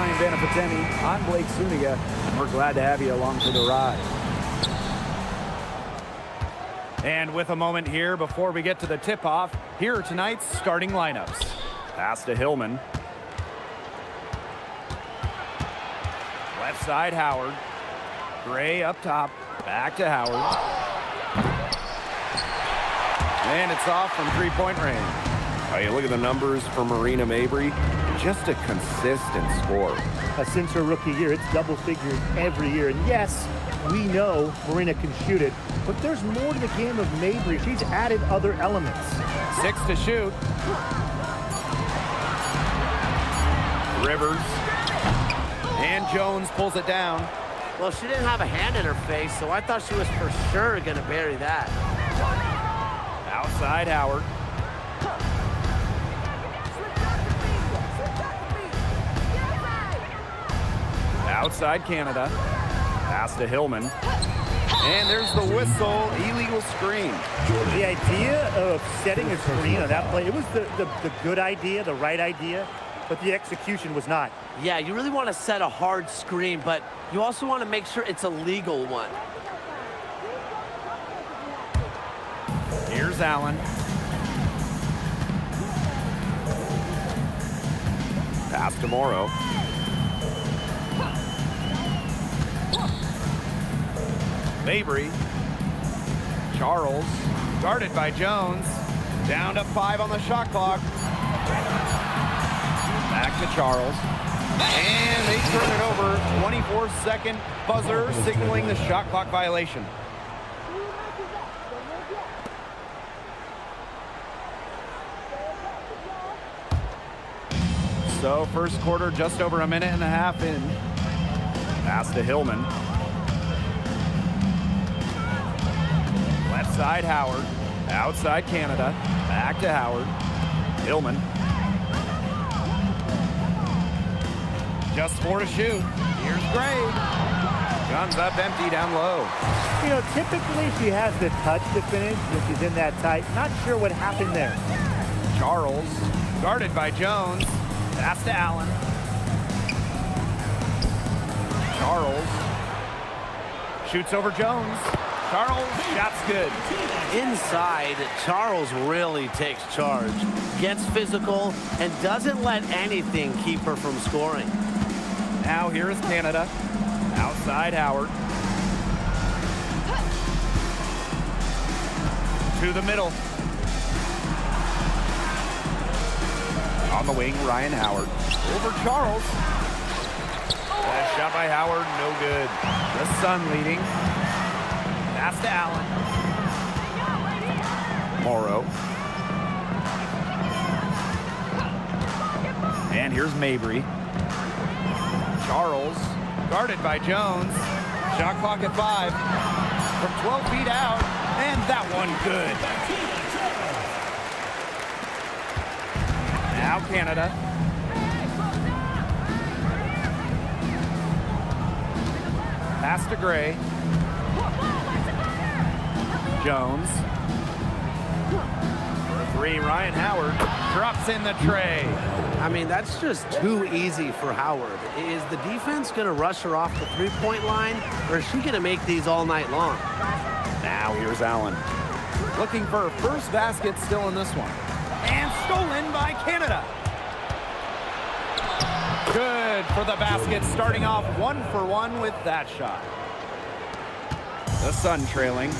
Brian Vanapatemi. I'm Blake Zuniga, and we're glad to have you along for the ride. And with a moment here before we get to the tip-off, here are tonight's starting lineups. Pass to Hillman. Left side, Howard. Gray up top. Back to Howard. And it's off from three-point range. Oh, you look at the numbers for Marina Mabry. Just a consistent score. Since her rookie year, it's double figures every year. And yes, we know Marina can shoot it, but there's more to the game of Mabry. She's added other elements. 6 to shoot. Rivers. And Jones pulls it down. Well, she didn't have a hand in her face, so I thought she was for sure going to bury that. Outside Howard. Outside Canada. Pass to Hillman. And there's the whistle. Illegal screen. The idea of setting a screen on that play, it was the good idea, the right idea, but the execution was not. Yeah, you really want to set a hard screen, but you also want to make sure it's a legal one. Here's Allen. Pass to Morrow. Mabry. Charles. Guarded by Jones. Down to 5 on the shot clock. Back to Charles. And they turn it over. 24-second buzzer signaling the shot clock violation. So first quarter just over a minute and a half in. Pass to Hillman. Left side Howard. Outside Canada. Back to Howard. Hillman. Just 4 to shoot. Here's Gray. Guns up empty down low. You know, typically she has the touch to finish when she's in that tight. Not sure what happened there. Charles. Guarded by Jones. Pass to Allen. Charles. Shoots over Jones. Charles, shot's good. Inside, Charles really takes charge, gets physical, and doesn't let anything keep her from scoring. Now here is Canada. Outside Howard. To the middle. On the wing, Ryan Howard. Over Charles. That shot by Howard, no good. The Sun leading. Pass to Allen. Morrow. And here's Mabry. Charles, guarded by Jones. Shot clock at 5. From 12 feet out, and that one good. Now Canada. Pass to Gray. Jones. For 3, Ryan Howard drops in the tray. I mean, that's just too easy for Howard. Is the defense going to rush her off the three-point line, or is she going to make these all night long? Now here's Allen. Looking for her first basket still in this one. And stolen by Canada. Good for the basket, starting off 1 for 1 with that shot. The Sun trailing.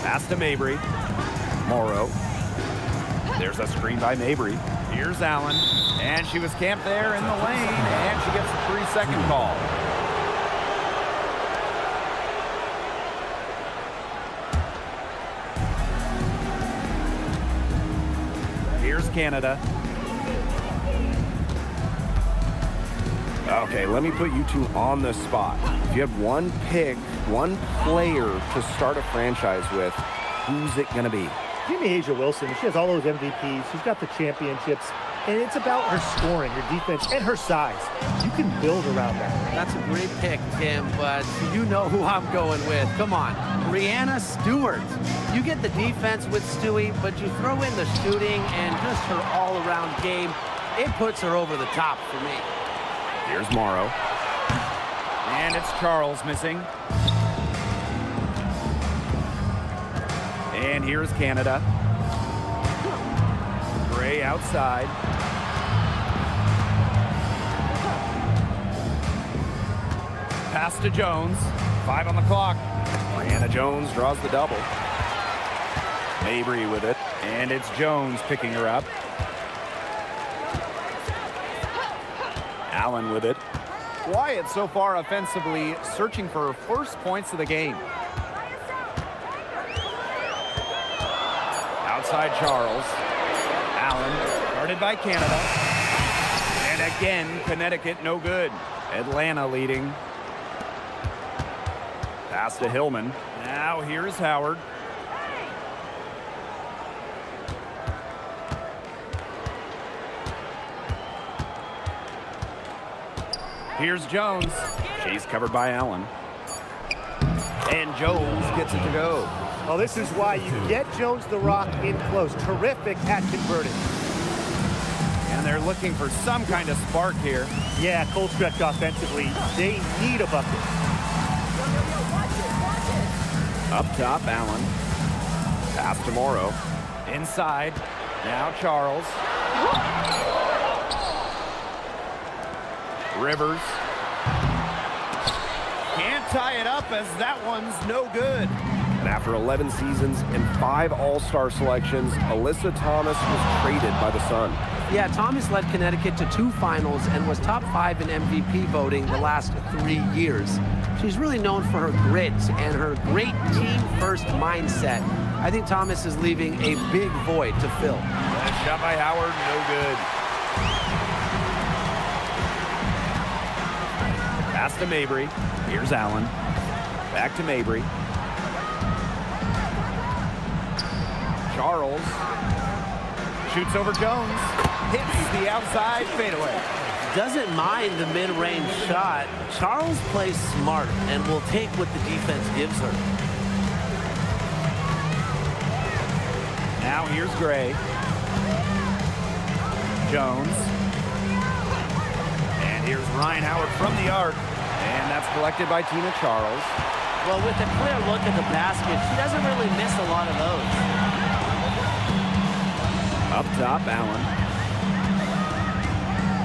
Pass to Mabry. Morrow. There's a screen by Mabry. Here's Allen. And she was camped there in the lane, and she gets a 3-second call. Here's Canada. Okay, let me put you two on the spot. If you had one pick, one player to start a franchise with, who's it going to be? Give me Asia Wilson. She has all those MVPs. She's got the championships. And it's about her scoring, her defense, and her size. You can build around that. That's a great pick, Tim, but you know who I'm going with. Come on, Brianna Stewart. You get the defense with Stewie, but you throw in the shooting and just her all-around game. it puts her over the top for me. Here's Morrow. And it's Charles missing. And here's Canada. Gray outside. Pass to Jones. 5 on the clock. Brianna Jones draws the double. Mabry with it. And it's Jones picking her up. Allen with it. Wyatt so far offensively searching for her first points of the game. Outside Charles. Allen guarded by Canada. And again, Connecticut no good. Atlanta leading. Pass to Hillman. Now here's Howard. Here's Jones. She's covered by Allen. And Jones gets it to go. Oh, this is why you get Jones the Rock in close. Terrific at converting. And they're looking for some kind of spark here. Yeah, cold stretch offensively. They need a bucket. Up top, Allen. Pass to Morrow. Inside. Now Charles. Rivers. Can't tie it up as that one's no good. And after 11 seasons and 5 All-Star selections, Alyssa Thomas was traded by the Sun. Yeah, Thomas led Connecticut to 2 finals and was top 5 in MVP voting the last 3 years. She's really known for her grit and her great team-first mindset. I think Thomas is leaving a big void to fill. That shot by Howard, no good. Pass to Mabry. Here's Allen. Back to Mabry. Charles shoots over Jones. Hits the outside fadeaway. Doesn't mind the mid-range shot. Charles plays smart and will take what the defense gives her. Now here's Gray. Jones. And here's Ryan Howard from the arc. And that's collected by Tina Charles. Well, with a clear look at the basket, she doesn't really miss a lot of those. Up top, Allen.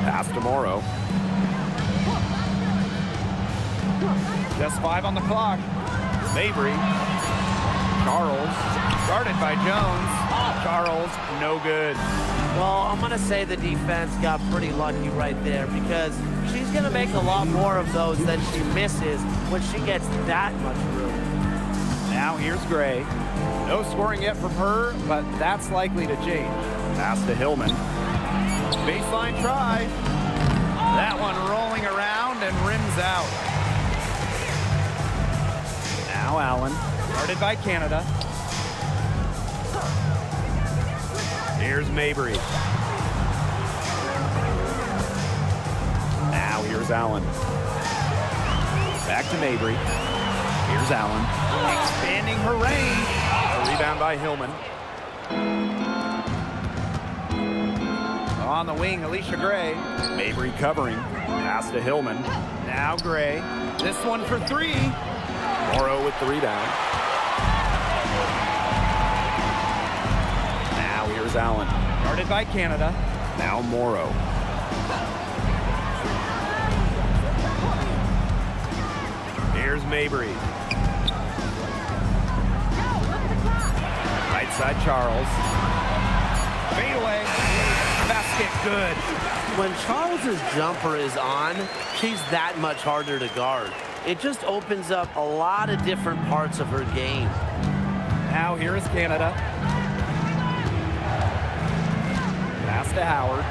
Pass to Morrow. Just 5 on the clock. Mabry. Charles. Guarded by Jones. Charles, no good. Well, I'm going to say the defense got pretty lucky right there because she's going to make a lot more of those than she misses when she gets that much room. Now here's Gray. No scoring yet from her, but that's likely to change. Pass to Hillman. Baseline try. That one rolling around and rims out. Now Allen, guarded by Canada. Here's Mabry. Now here's Allen. Back to Mabry. Here's Allen. Expanding her range. A rebound by Hillman. On the wing, Alicia Gray. Mabry covering. Pass to Hillman. Now Gray. This one for 3. Morrow with the rebound. Now here's Allen. Guarded by Canada. Now Morrow. Here's Mabry. Right side Charles. Fade away. Basket good. When Charles's jumper is on, she's that much harder to guard. It just opens up a lot of different parts of her game. Now here is Canada. Pass to Howard.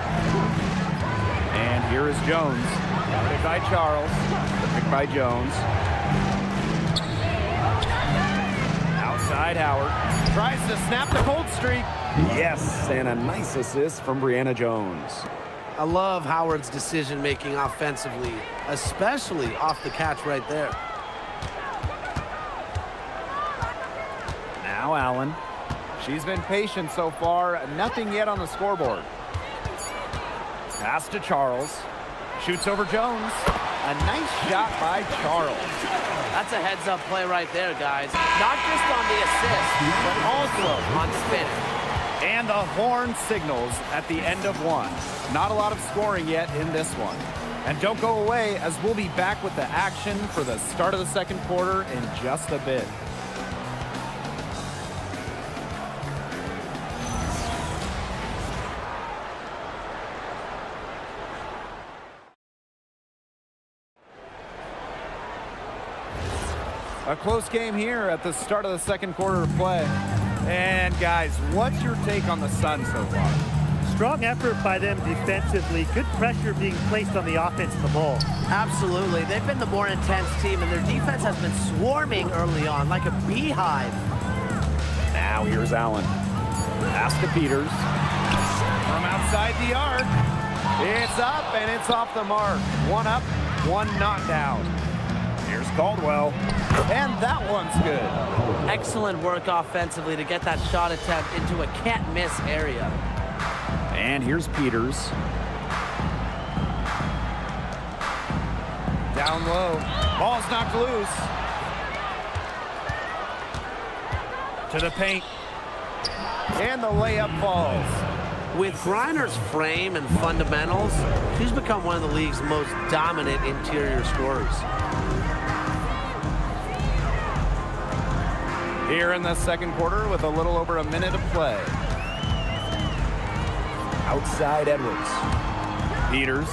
And here is Jones. Guarded by Charles. Picked by Jones. Outside Howard. Tries to snap the cold streak. Yes, and a nice assist from Brianna Jones. I love Howard's decision-making offensively, especially off the catch right there. Now Allen. She's been patient so far. Nothing yet on the scoreboard. Pass to Charles. Shoots over Jones. A nice shot by Charles. That's a heads-up play right there, guys. Not just on the assist, but also on spinning. And the horn signals at the end of one. Not a lot of scoring yet in this one. And don't go away, as we'll be back with the action for the start of the second quarter in just a bit. A close game here at the start of the second quarter of play. And guys, what's your take on the Sun so far? Strong effort by them defensively. Good pressure being placed on the offense and the ball. Absolutely. They've been the more intense team, and their defense has been swarming early on like a beehive. Now here's Allen. Pass to Peters. From outside the arc. It's up and it's off the mark. One up, one not down. Here's Caldwell. And that one's good. Excellent work offensively to get that shot attempt into a can't-miss area. And here's Peters. Down low. Ball's knocked loose. To the paint. And the layup falls. With Griner's frame and fundamentals, she's become one of the league's most dominant interior scorers. Here in the second quarter with a little over a minute of play. Outside Edwards. Peters.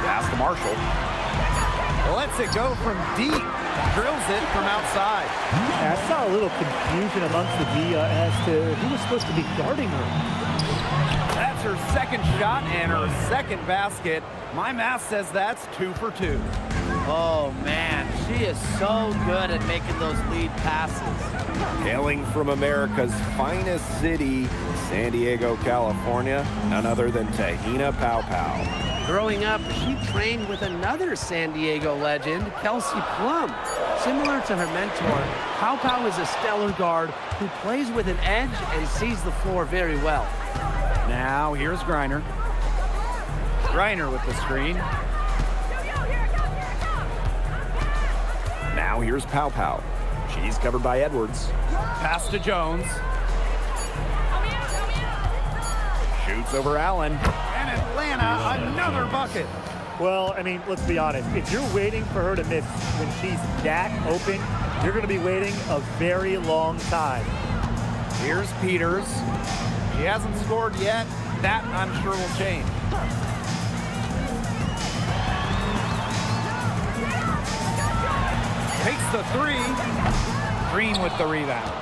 Pass to Marshall. Lets it go from deep. Drills it from outside. I saw a little confusion amongst the D as to who was supposed to be guarding her. That's her second shot and her second basket. My math says that's 2 for 2. Oh, man, she is so good at making those lead passes. Hailing from America's finest city, San Diego, California, none other than Tahina Pow Pow. Growing up, she trained with another San Diego legend, Kelsey Plum. Similar to her mentor, Pow Pow is a stellar guard who plays with an edge and sees the floor very well. Now here's Griner. Griner with the screen. Now here's Pow Pow. She's covered by Edwards. Pass to Jones. Shoots over Allen. And Atlanta, another bucket. Well, I mean, let's be honest. If you're waiting for her to miss when she's that open, you're going to be waiting a very long time. Here's Peters. She hasn't scored yet. That, I'm sure, will change. Takes the three. Green with the rebound.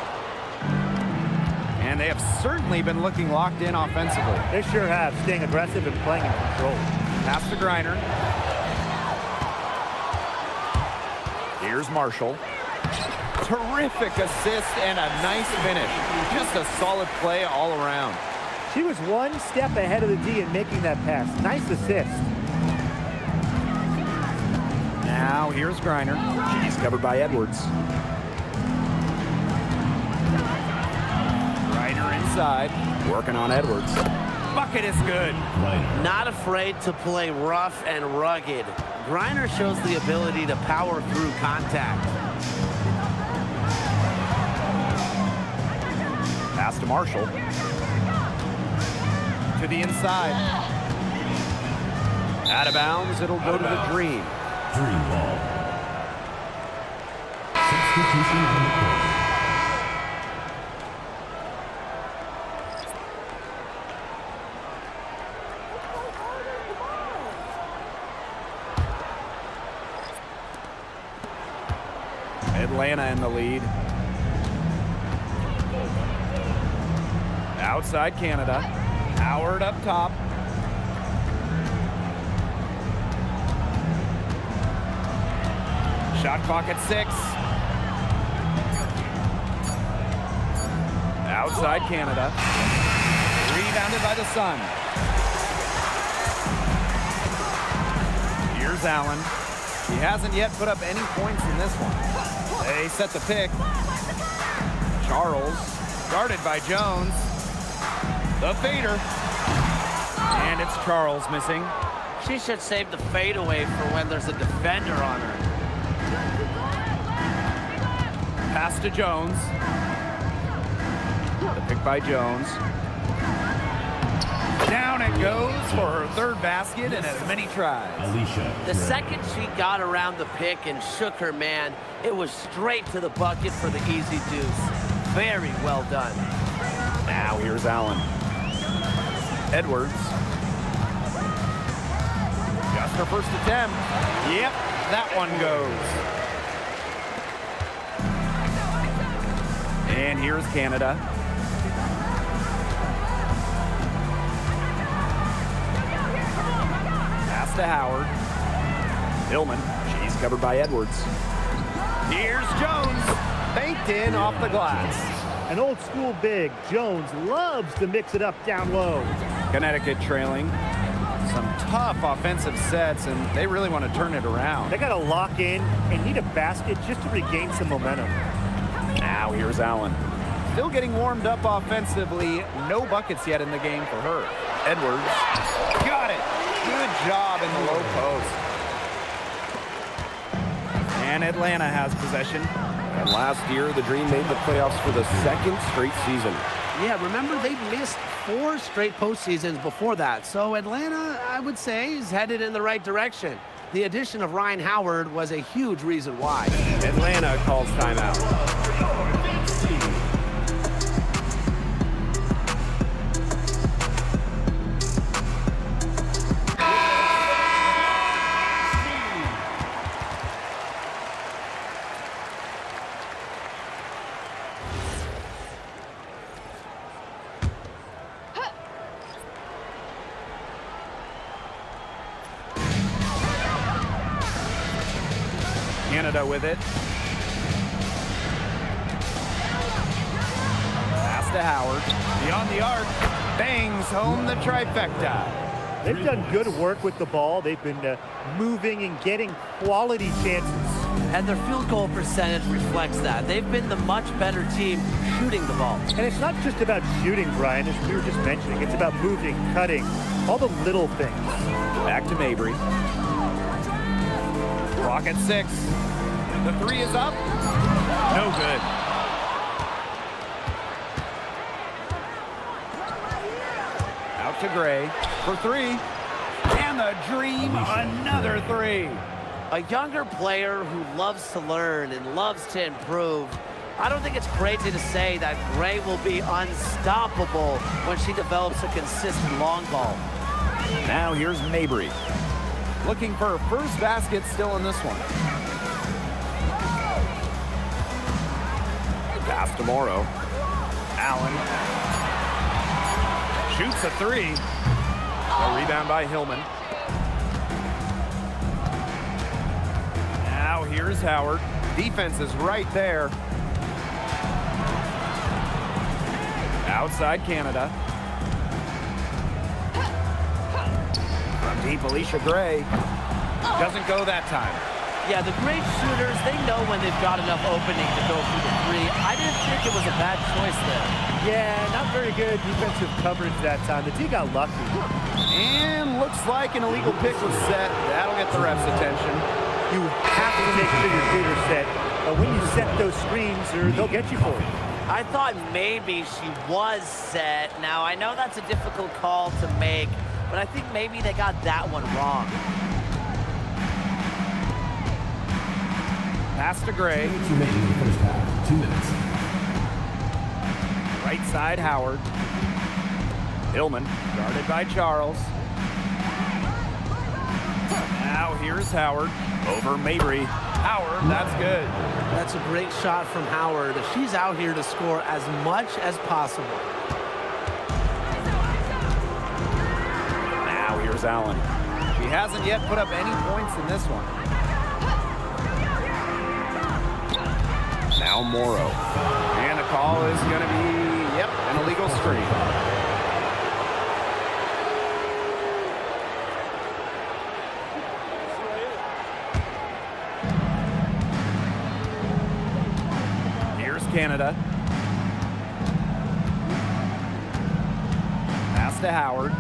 And they have certainly been looking locked in offensively. They sure have, staying aggressive and playing in control. Pass to Griner. Here's Marshall. Terrific assist and a nice finish. Just a solid play all around. She was one step ahead of the D in making that pass. Nice assist. Now here's Griner. She's covered by Edwards. Griner inside. Working on Edwards. Bucket is good. Not afraid to play rough and rugged. Griner shows the ability to power through contact. Pass to Marshall. To the inside. Out of bounds, it'll go to the Dream. Dream ball. Substitution on the court. Atlanta in the lead. Outside Canada. Howard up top. Shot clock at 6. Outside Canada. Rebounded by the Sun. Here's Allen. He hasn't yet put up any points in this one. They set the pick. Charles, guarded by Jones. The fader. And And it's Charles missing. She should save the fadeaway for when there's a defender on her. Pass to Jones. The pick by Jones. Down it goes for her third basket and as many tries. Alicia. The second she got around the pick and shook her man, it was straight to the bucket for the easy deuce. Very well done. Now here's Allen. Edwards. Just her first attempt. Yep, that one goes. And here's Canada. Pass to Howard. Hillman. She's covered by Edwards. Here's Jones. Baked in off the glass. An old school big. Jones loves to mix it up down low. Connecticut trailing. Some tough offensive sets, and they really want to turn it around. They got to lock in and need a basket just to regain some momentum. Now here's Allen. Still getting warmed up offensively. No buckets yet in the game for her. Edwards. Got it. Good job in the low post. And Atlanta has possession. And last year, the Dream made the playoffs for the second straight season. Yeah, remember they missed 4 straight postseasons before that. So Atlanta, I would say, is headed in the right direction. The addition of Ryan Howard was a huge reason why. Atlanta calls timeout. Canada with it. Pass to Howard. Beyond the arc. Bangs home the trifecta. They've done good work with the ball. They've been moving and getting quality chances. And their field goal percentage reflects that. They've been the much better team shooting the ball. And it's not just about shooting, Brian, as we were just mentioning. It's about moving, cutting, all the little things. Back to Mabry. Clock at 6. The 3 is up. No good. Out to Gray for 3. And the Dream, another 3. A younger player who loves to learn and loves to improve. I don't think it's crazy to say that Gray will be unstoppable when she develops a consistent long ball. Now here's Mabry. Looking for her first basket still in this one. Pass to Morrow. Allen. Shoots a 3. A rebound by Hillman. Now here's Howard. Defense is right there. Outside Canada. From deep, Alicia Gray. Doesn't go that time. Yeah, the great shooters, they know when they've got enough opening to go through the 3. I didn't think it was a bad choice there. Yeah, not very good defensive coverage that time. The D got lucky. And looks like an illegal pick was set. That'll get the ref's attention. You have to make sure your feet are set. But when you set those screens, they'll get you for it. I thought maybe she was set. Now, I know that's a difficult call to make, but I think maybe they got that one wrong. Pass to Gray. Remaining in the first half. 2 minutes. Right side, Howard. Hillman, guarded by Charles. Now here's Howard. Over Mabry. Howard, that's good. That's a great shot from Howard. She's out here to score as much as possible. Now here's Allen. She hasn't yet put up any points in this one. Now Morrow. And the call is going to be, yep, an illegal screen. Here's Canada. Pass to Howard.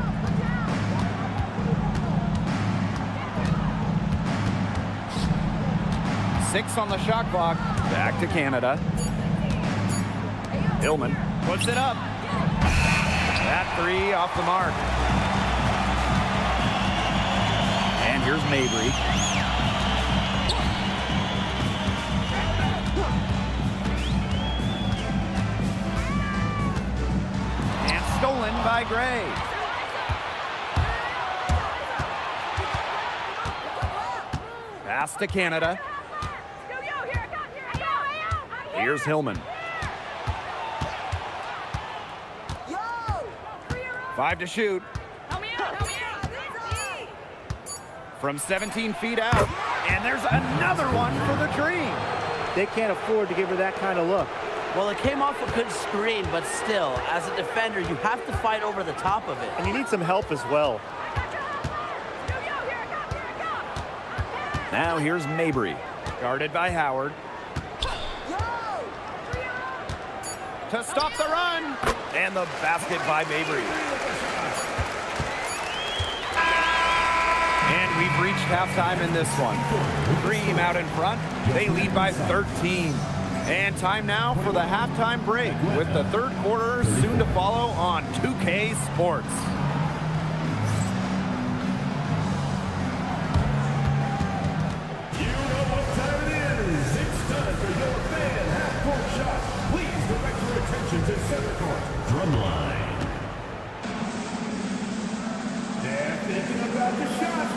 6 on the shot clock. Back to Canada. Hillman puts it up. That 3 off the mark. And here's Mabry. And stolen by Gray. Pass to Canada. Here's Hillman. 5 to shoot. From 17 feet out. And there's another one for the Dream. They can't afford to give her that kind of look. Well, it came off a good screen, but still, as a defender, you have to fight over the top of it. And you need some help as well. Now here's Mabry. Guarded by Howard. To stop the run. And the basket by Mabry. And we've reached halftime in this one. Dream out in front. They lead by 13. And time now for the halftime break with the third quarter soon to follow on 2K Sports. You know what time it is. It's time for your fan half-court shot. Please direct your attention to center court. Drumline. They're thinking about the shot.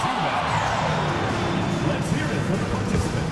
Two-out. Let's hear it from the participant.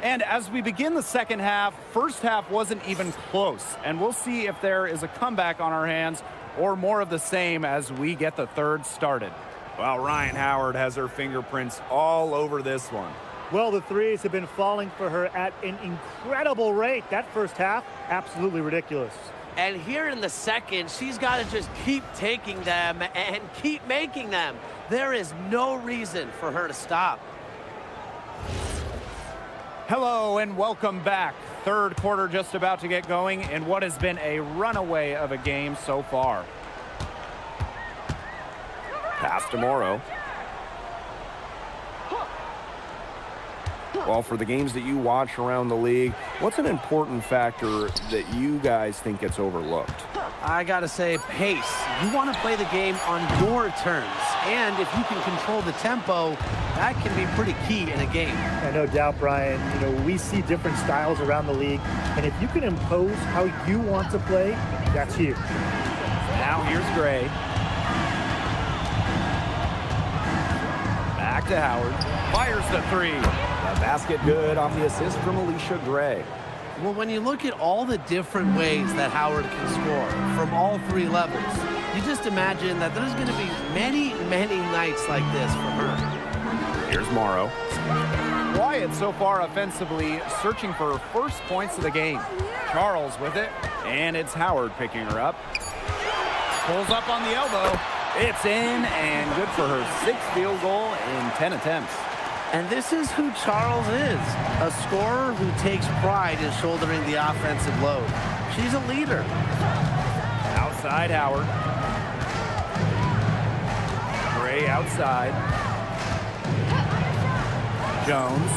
And as we begin the second half, first half wasn't even close. And we'll see if there is a comeback on our hands or more of the same as we get the third started. Well, Ryan Howard has her fingerprints all over this one. Well, the threes have been falling for her at an incredible rate. That first half, absolutely ridiculous. And here in the second, she's got to just keep taking them and keep making them. There is no reason for her to stop. Hello and welcome back. Third quarter just about to get going in what has been a runaway of a game so far. Pass to Morrow. Well, for the games that you watch around the league, what's an important factor that you guys think gets overlooked? I got to say, pace. You want to play the game on your terms. And if you can control the tempo, that can be pretty key in a game. Yeah, no doubt, Brian. You know, we see different styles around the league. And if you can impose how you want to play, that's huge. Now here's Gray. Back to Howard. Fires the 3. A basket good off the assist from Alicia Gray. Well, when you look at all the different ways that Howard can score from all 3 levels, you just imagine that there's going to be many, many nights like this for her. Here's Morrow. Wyatt so far offensively searching for her first points of the game. Charles with it, and it's Howard picking her up. Pulls up on the elbow. It's in, and good for her 6th field goal in 10 attempts. And this is who Charles is, a scorer who takes pride in shouldering the offensive load. She's a leader. Outside Howard. Gray outside. Jones.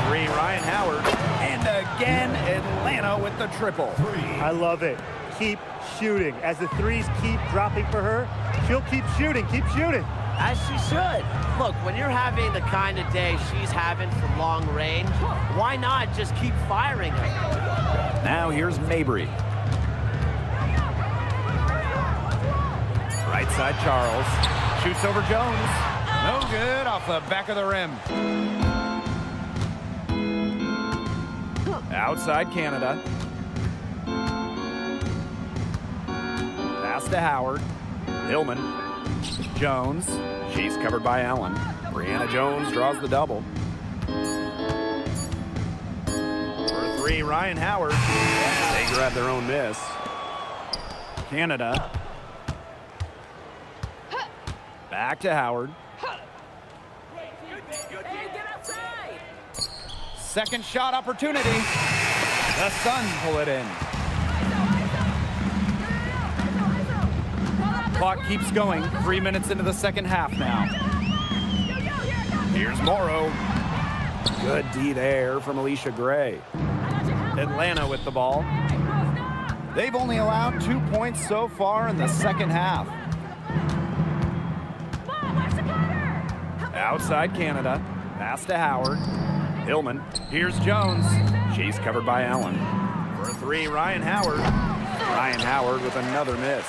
3, Ryan Howard. And again, Atlanta with the triple. I love it. Keep shooting. As the threes keep dropping for her, she'll keep shooting, keep shooting. As she should. Look, when you're having the kind of day she's having from long range, why not just keep firing her? Now here's Mabry. Right Right side, Charles. Shoots over Jones. No good, off the back of the rim. Outside Canada. Pass to Howard. Hillman. Jones. She's covered by Allen. Brianna Jones draws the double. For three, Ryan Howard. They grab their own miss. Canada. Back to Howard. Second shot opportunity. The Sun pull it in. Clock keeps going. 3 minutes into the second half now. Here's Morrow. Good D there from Alicia Gray. Atlanta with the ball. They've only allowed 2 points so far in the second half. Outside Canada. Pass to Howard. Hillman. Here's Jones. She's covered by Allen. For three, Ryan Howard. Ryan Howard with another miss.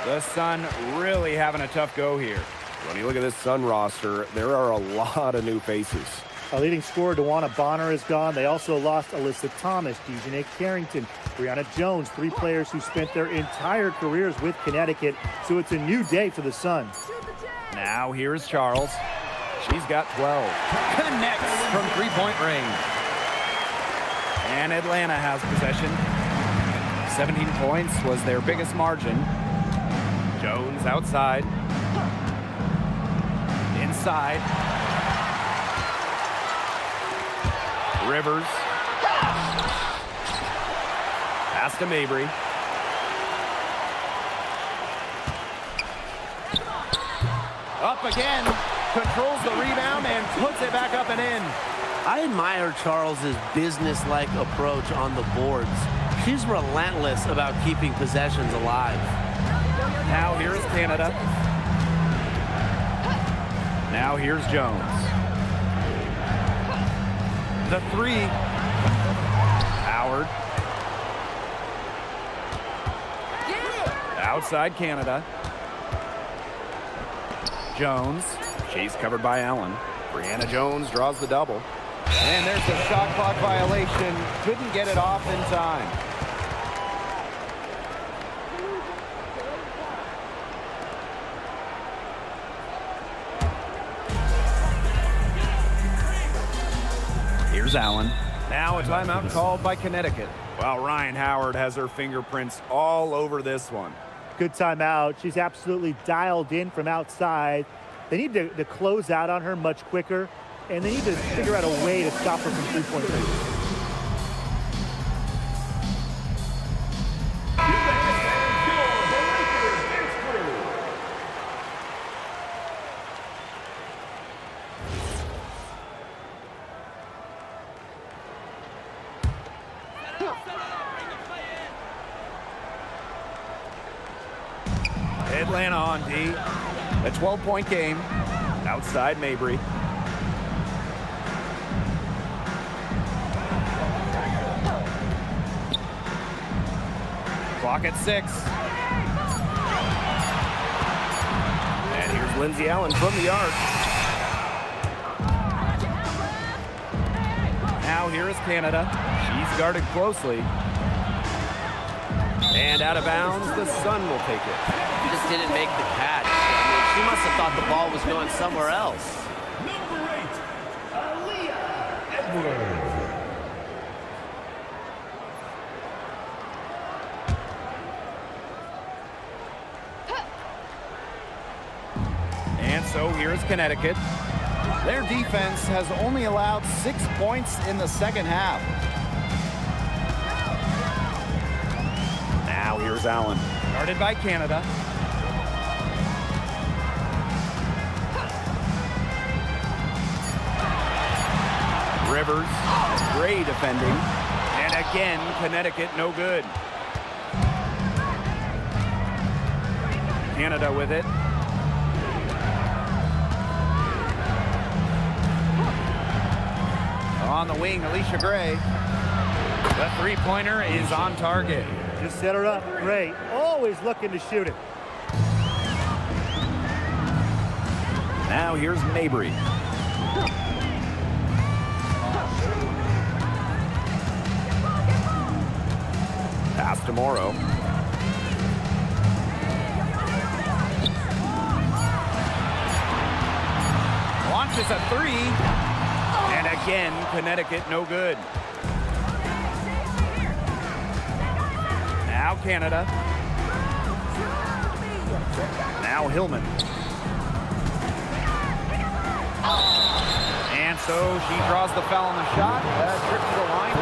The Sun really having a tough go here. When you look at this Sun roster, there are a lot of new faces. Our leading scorer, DeWanna Bonner, is gone. They also lost Alyssa Thomas, Dejanay Carrington, Brianna Jones, 3 players who spent their entire careers with Connecticut. So it's a new day for the Sun. Now here's Charles. She's got 12. Connects from three-point range. And Atlanta has possession. 17 points was their biggest margin. Jones outside. Inside. Rivers. Pass to Mabry. Up again. Controls the rebound and puts it back up and in. I admire Charles's business-like approach on the boards. She's relentless about keeping possessions alive. Now here's Canada. Now here's Jones. The three. Howard. Outside Canada. Jones. She's covered by Allen. Brianna Jones draws the double. And there's the shot clock violation. Couldn't get it off in time. Here's Allen. Now a timeout called by Connecticut. While Ryan Howard has her fingerprints all over this one. Good timeout. She's absolutely dialed in from outside. They need to close out on her much quicker, and they need to figure out a way to stop her from three-point range. Atlanta on D. A 12-point game. Outside Mabry. Clock at 6. And here's Lindsay Allen from the arc. Now here is Canada. She's guarded closely. And out of bounds, the Sun will take it. She just didn't make the catch. I mean, she must have thought the ball was going somewhere else. Number 8, Aaliyah Edwards. And so here's Connecticut. Their defense has only allowed 6 points in the second half. Now here's Allen. Guarded by Canada. Rivers, great defending. And again, Connecticut no good. Canada with it. On the wing, Alicia Gray. The three-pointer is on target. Just set her up. Great. Always looking to shoot it. Now here's Mabry. Pass to Morrow. Launches a three. And again, Connecticut no good. Now Canada. Now Hillman. And so she draws the foul on the shot. Trip to the line.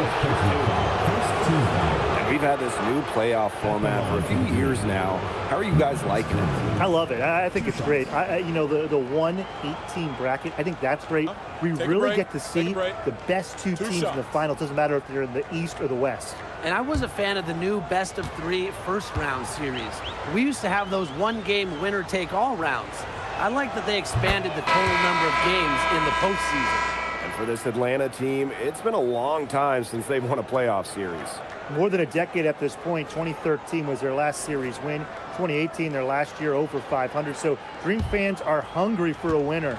And we've had this new playoff format for a few years now. How are you guys liking it? I love it. I think it's great. You know, the 1-18 bracket, I think that's great. We really get to see the best two teams in the final. It doesn't matter if they're in the East or the West. And I was a fan of the new best-of-3 first-round series. We used to have those one-game winner-take-all rounds. I like that they expanded the total number of games in the postseason. And for this Atlanta team, it's been a long time since they've won a playoff series. More than a decade at this point. 2013 was their last series win. 2018, their last year, over 500. So Dream fans are hungry for a winner.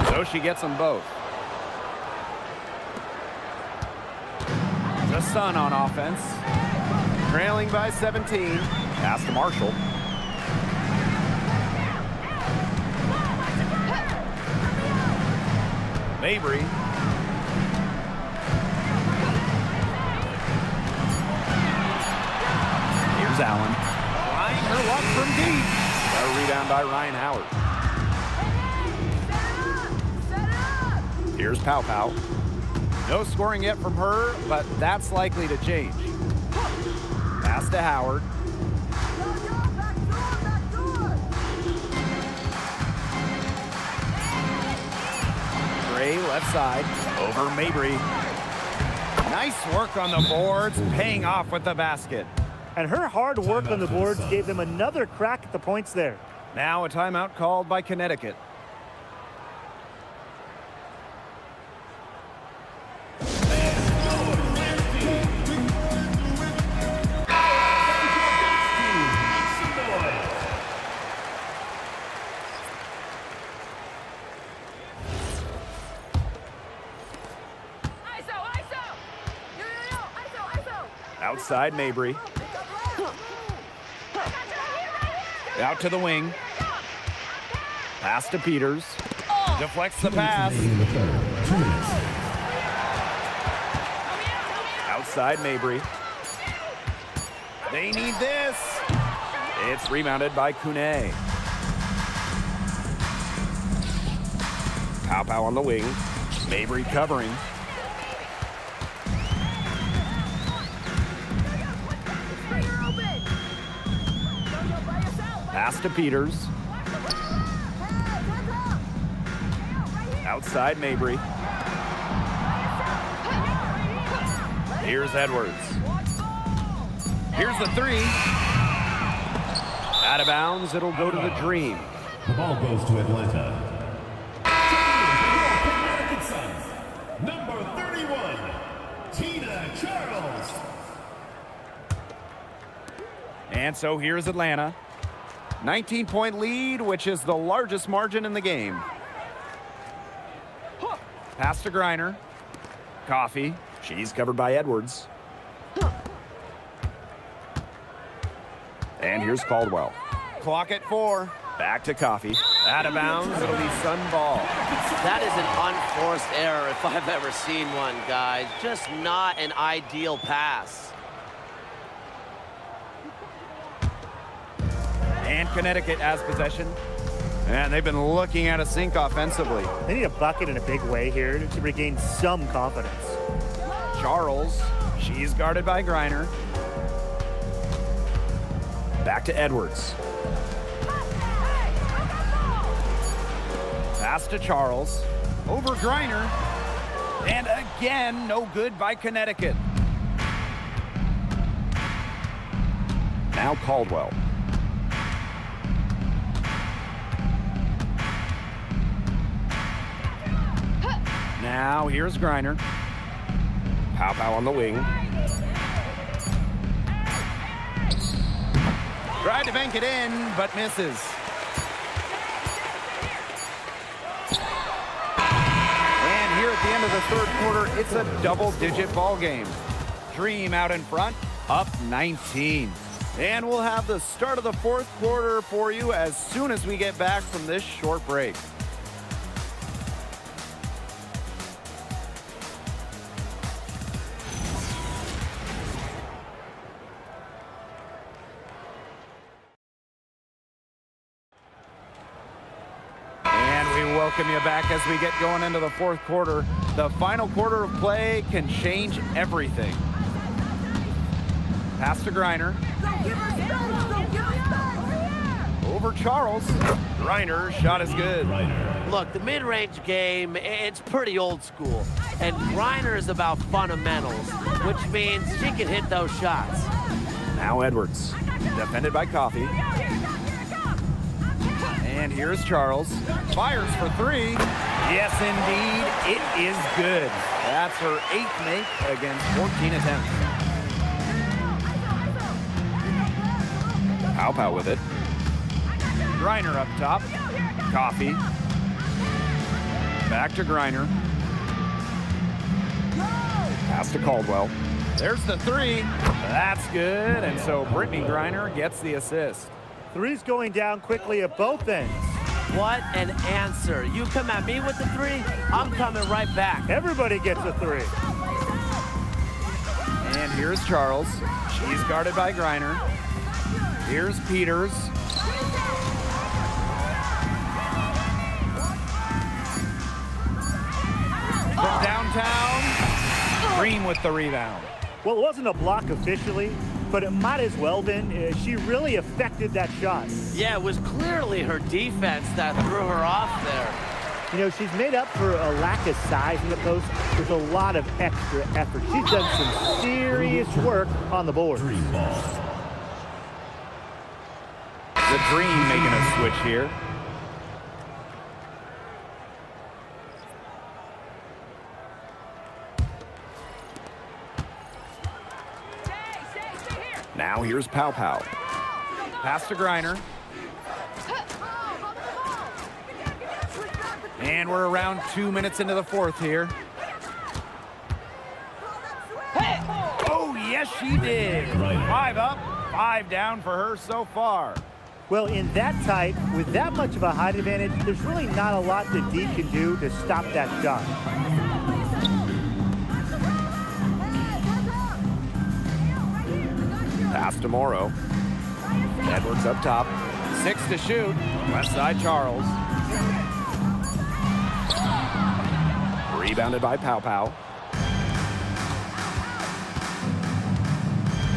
So she gets them both. The Sun on offense. Trailing by 17. Pass to Marshall. Mabry. Here's Allen. Trying her luck from deep. A rebound by Ryan Howard. Here's Pow Pow. No scoring yet from her, but that's likely to change. Pass to Howard. Gray left side. Over Mabry. Nice work on the boards, paying off with the basket. And her hard work on the boards gave them another crack at the points there. Now a timeout called by Connecticut. Outside Mabry. Out to the wing. Pass to Peters. Deflects the pass. Outside Mabry. They need this. It's rebounded by Kune. Pow Pow on the wing. Mabry covering. Pass to Peters. Outside Mabry. Here's Edwards. Here's the three. Out of bounds, it'll go to the Dream. The ball goes to Atlanta. Connecticut Sun, number 31, Tina Charles. And so here's Atlanta. 19-point lead, which is the largest margin in the game. Pass to Griner. Coffee. She's covered by Edwards. And here's Caldwell. Clock at 4. Back to Coffee. Out of bounds. It'll be Sun ball. That is an unforced error if I've ever seen one, guys. Just not an ideal pass. And Connecticut has possession. And they've been looking at a sink offensively. They need a bucket in a big way here to regain some confidence. Charles. She's guarded by Griner. Back to Edwards. Pass to Charles. Over Griner. And again, no good by Connecticut. Now Caldwell. Now here's Griner. Pow Pow on the wing. Tried to bank it in, but misses. And here at the end of the third quarter, it's a double-digit ball game. Dream out in front, up 19. And we'll have the start of the fourth quarter for you as soon as we get back from this short break. Welcome you back as we get going into the fourth quarter. The final quarter of play can change everything. Pass to Griner. Over Charles. Griner, shot is good. Look, the mid-range game, it's pretty old school. And Griner is about fundamentals, which means she can hit those shots. Now Edwards, defended by Coffee. And here's Charles. Fires for three. Yes, indeed, it is good. That's her 8th make against 14 attempts. Pow with it. Griner up top. Coffee. Back to Griner. Pass to Caldwell. There's the three. That's good. And so Brittany Griner gets the assist. Three's going down quickly at both ends. What an answer. You come at me with the three, I'm coming right back. Everybody gets a three. And here's Charles. She's guarded by Griner. Here's Peters. From downtown, Green with the rebound. Well, it wasn't a block officially, but it might as well been. She really affected that shot. Yeah, it was clearly her defense that threw her off there. You know, she's made up for a lack of size in the post with a lot of extra effort. She's done some serious work on the board. The Dream making a switch here. Now here's Pow. Pass to Griner. And we're around 2 minutes into the fourth here. Oh, yes, she did. 5 up, 5 down for her so far. Well, in that type, with that much of a height advantage, there's really not a lot that D can do to stop that shot. Pass to Morrow. Edwards up top. 6 to shoot. West side Charles. Rebounded by Pow.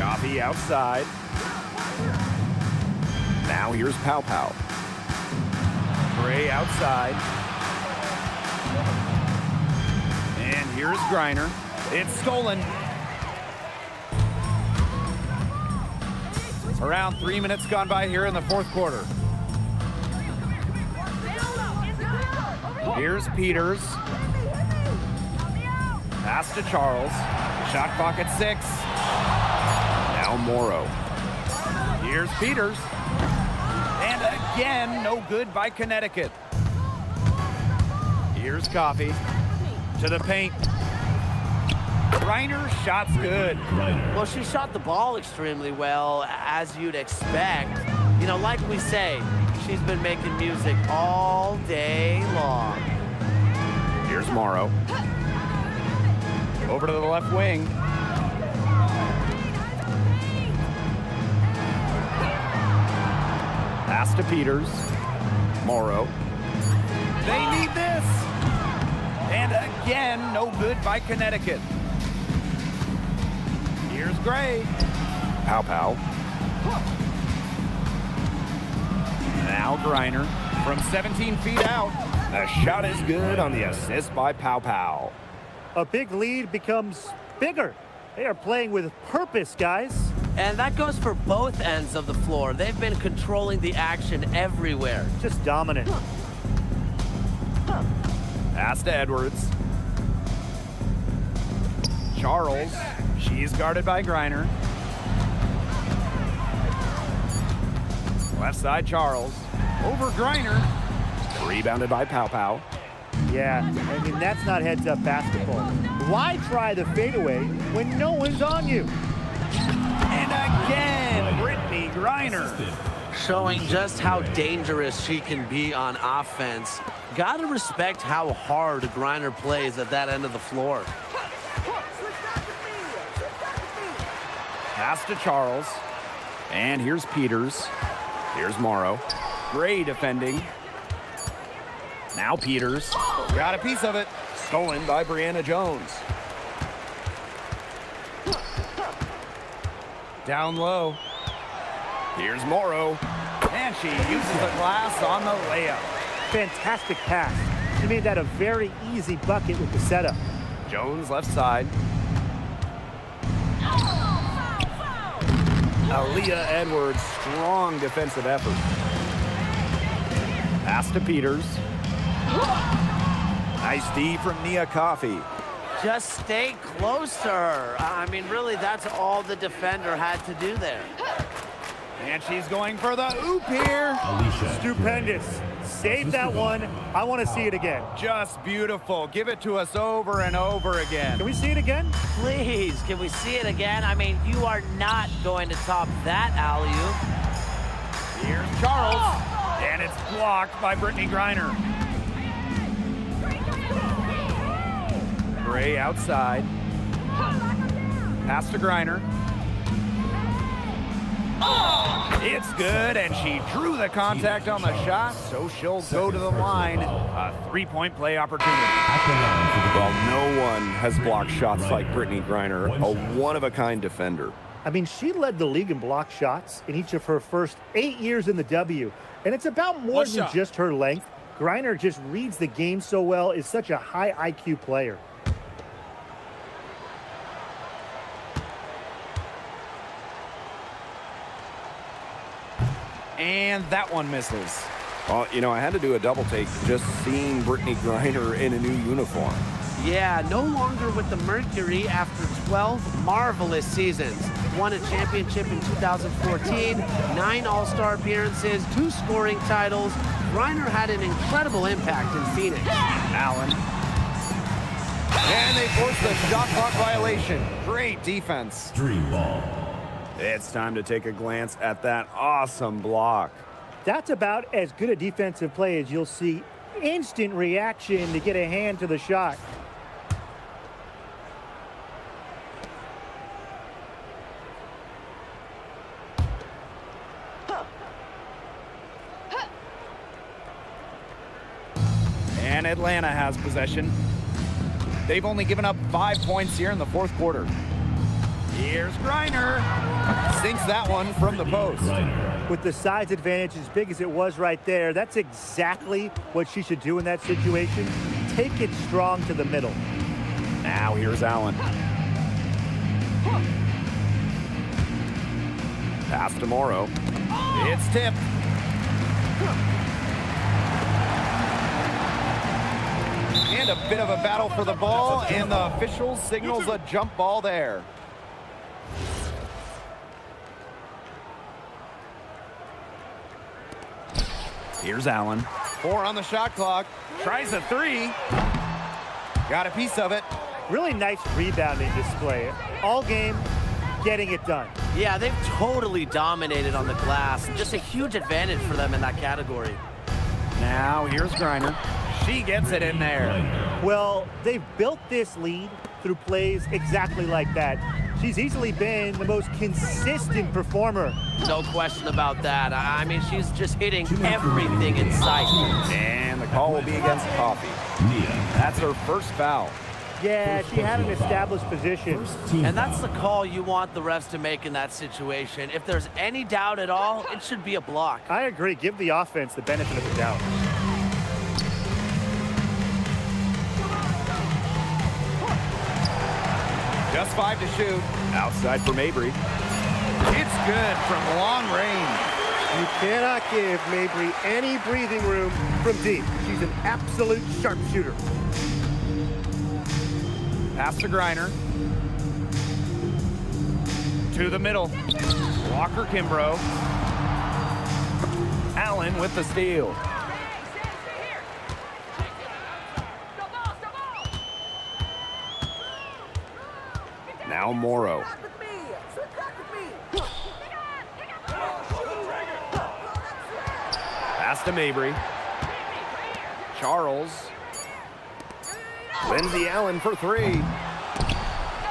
Coffee outside. Now here's Pow. Gray outside. And here's Griner. It's stolen. Around 3 minutes gone by here in the fourth quarter. Here's Peters. Pass to Charles. Shot clock at 6. Now Morrow. Here's Peters. And again, no good by Connecticut. Here's Coffee. To the paint. Griner shot's good. Well, she shot the ball extremely well, as you'd expect. You know, like we say, she's been making music all day long. Here's Morrow. Over to the left wing. Pass to Peters. Morrow. They need this. And again, no good by Connecticut. Here's Gray. Pow. Now Griner from 17 feet out. The shot is good on the assist by Pow. A big lead becomes bigger. They are playing with purpose, guys. And that goes for both ends of the floor. They've been controlling the action everywhere. Just dominant. Pass to Edwards. Charles. She's guarded by Griner. Left side, Charles. Over Griner. Rebounded by Pow Pow. Yeah, I mean, that's not heads-up basketball. Why try the fadeaway when no one's on you? And again, Brittany Griner. Showing just how dangerous she can be on offense. Gotta respect how hard Griner plays at that end of the floor. Pass to Charles. And here's Peters. Here's Morrow. Gray defending. Now Peters. Got a piece of it. Stolen by Brianna Jones. Down low. Here's Morrow. And she uses the glass on the layup. Fantastic pass. She made that a very easy bucket with the setup. Jones left side. Aaliyah Edwards, strong defensive effort. Pass to Peters. Nice D from Nia Coffey. Just stay closer. I mean, really, that's all the defender had to do there. And she's going for the oop here. Stupendous. Save that one. I want to see it again. Just beautiful. Give it to us over and over again. Can we see it again? Please, can we see it again? I mean, you are not going to top that alley-oop. Here's Charles. And it's blocked by Brittany Griner. Gray outside. Pass to Griner. It's good, and she drew the contact on the shot, so she'll go to the line. A three-point play opportunity. Well, no one has blocked shots like Brittany Griner, a one-of-a-kind defender. I mean, she led the league in block shots in each of her first 8 years in the W. And it's about more than just her length. Griner just reads the game so well, is such a high IQ player. And that one misses. Well, you know, I had to do a double take just seeing Brittany Griner in a new uniform. Yeah, no longer with the Mercury after 12 marvelous seasons. Won a championship in 2014, 9 All-Star appearances, 2 scoring titles. Griner had an incredible impact in Phoenix. Allen. And they forced the shot clock violation. Great defense. Dream ball. It's time to take a glance at that awesome block. That's about as good a defensive play as you'll see. Instant reaction to get a hand to the shot. And Atlanta has possession. They've only given up 5 points here in the fourth quarter. Here's Griner. Sinks that one from the post. With the size advantage as big as it was right there, that's exactly what she should do in that situation. Take it strong to the middle. Now here's Allen. Pass to Morrow. It's tipped. And a bit of a battle for the ball, and the official signals a jump ball there. Here's Allen. 4 on the shot clock. Tries a 3. Got a piece of it. Really nice rebounding display. All game, getting it done. Yeah, they've totally dominated on the glass. Just a huge advantage for them in that category. Now here's Griner. She gets it in there. Well, they've built this lead through plays exactly like that. She's easily been the most consistent performer. No question about that. I mean, she's just hitting everything in sight. And the call will be against Coffey. That's her first foul. Yeah, she had an established position. And that's the call you want the refs to make in that situation. If there's any doubt at all, it should be a block. I agree. Give the offense the benefit of the doubt. Just 5 to shoot. Outside from Mabry. It's good from long range. You cannot give Mabry any breathing room from deep. She's an absolute sharpshooter. Pass to Griner. To the middle. Walker Kimbrough. Allen with the steal. Now Morrow. Pass to Mabry. Charles. Lindsay Allen for three.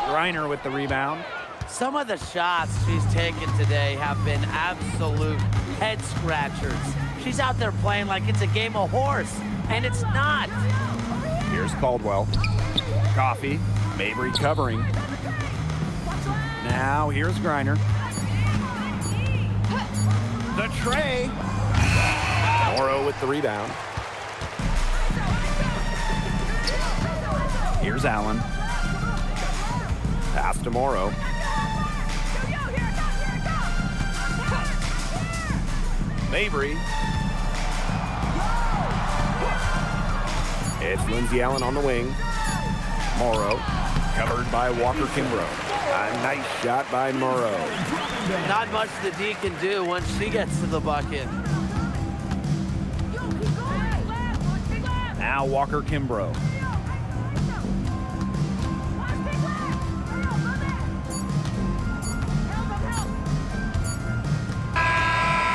Reiner with the rebound. Some of the shots she's taken today have been absolute head scratchers. She's out there playing like it's a game of horse, and it's not. Here's Caldwell. Coffee. Mabry covering. Now here's Griner. The tray. Morrow with the rebound. Here's Allen. Pass to Morrow. Mabry. It's Lindsay Allen on the wing. Morrow covered by Walker Kimbrough. A nice shot by Morrow. Not much the D can do once she gets to the bucket. Now Walker Kimbrough.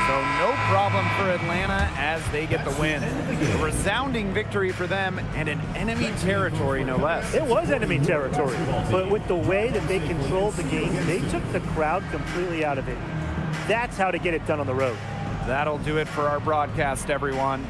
So no problem for Atlanta as they get the win. A resounding victory for them and an enemy territory, no less. It was enemy territory, but with the way that they controlled the game, they took the crowd completely out of it. That's how to get it done on the road. That'll do it for our broadcast, everyone.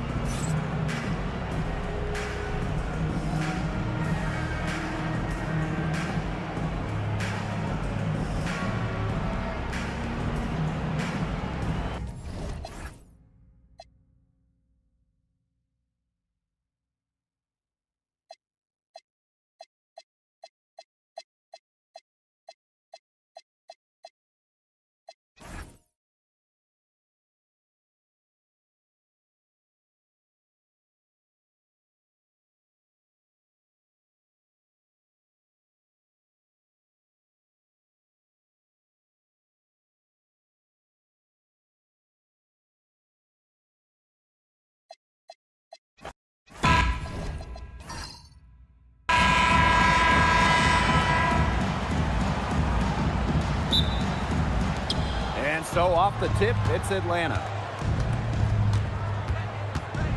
And so off the tip, it's Atlanta.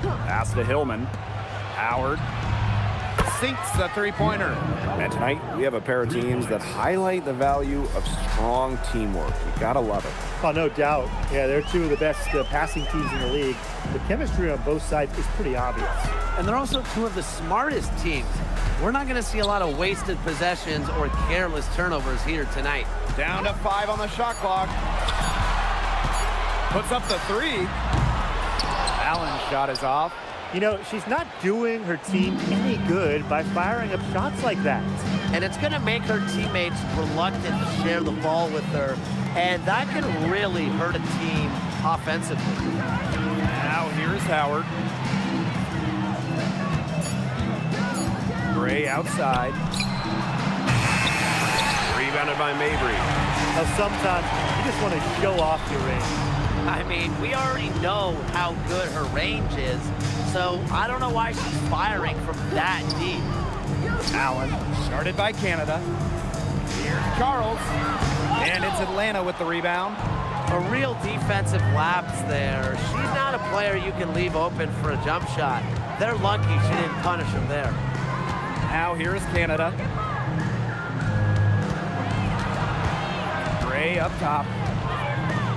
Pass to Hillman. Howard sinks the three-pointer. And tonight, we have a pair of teams that highlight the value of strong teamwork. You gotta love it. Oh, no doubt. Yeah, they're two of the best passing teams in the league. The chemistry on both sides is pretty obvious. And they're also two of the smartest teams. We're not going to see a lot of wasted possessions or careless turnovers here tonight. Down to 5 on the shot clock. Puts up the 3. Allen's shot is off. You know, she's not doing her team any good by firing up shots like that. And it's going to make her teammates reluctant to share the ball with her. And that can really hurt a team offensively. Now here's Howard. Gray outside. Rebounded by Mabry. Now, sometimes you just want to show off your range. I mean, we already know how good her range is, so I don't know why she's firing from that deep. Allen, started by Canada. Here's Charles. And it's Atlanta with the rebound. A real defensive lapse there. She's not a player you can leave open for a jump shot. They're lucky she didn't punish him there. Now here's Canada. Gray up top.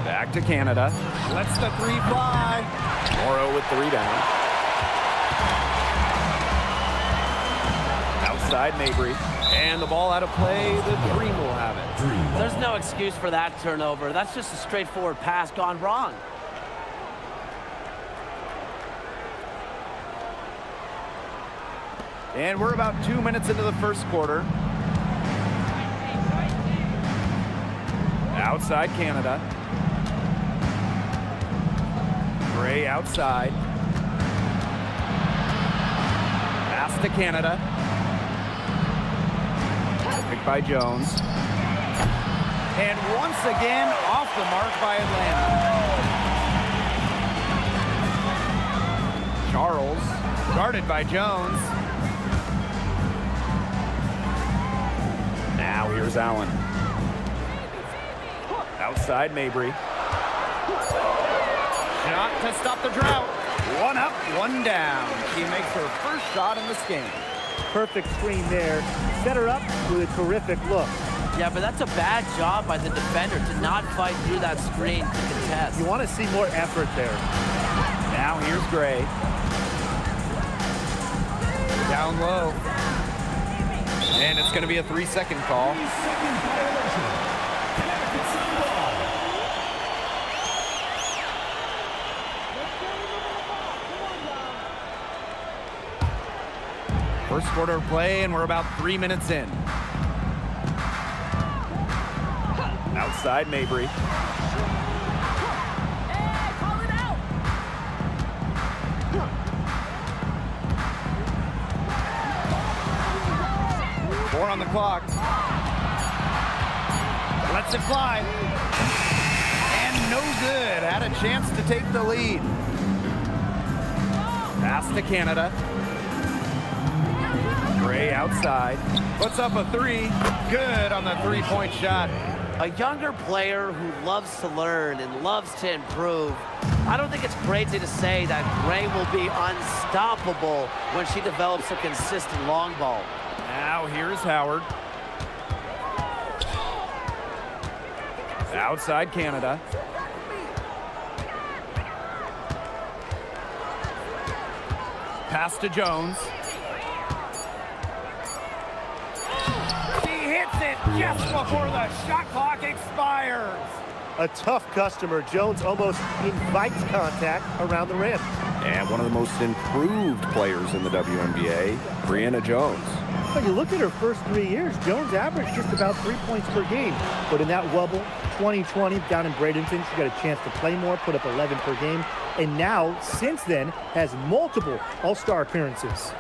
Back to Canada. Lets the 3 fly. Morrow with the rebound. Outside Mabry. And the ball out of play. The Dream will have it. There's no excuse for that turnover. That's just a straightforward pass gone wrong. And we're about 2 minutes into the first quarter. Outside Canada. Gray outside. Pass to Canada. Picked by Jones. And once again, off the mark by Atlanta. Charles, guarded by Jones. Now here's Allen. Outside Mabry. Shot to stop the drought. One up, one down. She makes her first shot in this game. Perfect screen there. Set her up with a terrific look. Yeah, but that's a bad job by the defender to not fight through that screen to contest. You want to see more effort there. Now here's Gray. Down low. And it's going to be a 3-second call. 3-second violation. Connecticut Sun ball. First quarter of play, and we're about 3 minutes in. Outside Mabry. Four on the clock. Lets it fly. And no good. Had a chance to take the lead. Pass to Canada. Gray outside. Puts up a three. Good on the three-point shot. A younger player who loves to learn and loves to improve. I don't think it's crazy to say that Gray will be unstoppable when she develops a consistent long ball. Now here's Howard. Outside Canada. Pass to Jones. She hits it just before the shot clock expires. A tough customer. Jones almost invites contact around the rim. And one of the most improved players in the WNBA, Brianna Jones. But you look at her first 3 years, Jones averaged just about 3 points per game. But in that wobble, 2020 down in Bradenton, she got a chance to play more, put up 11 per game. And now, since then, has multiple All-Star appearances.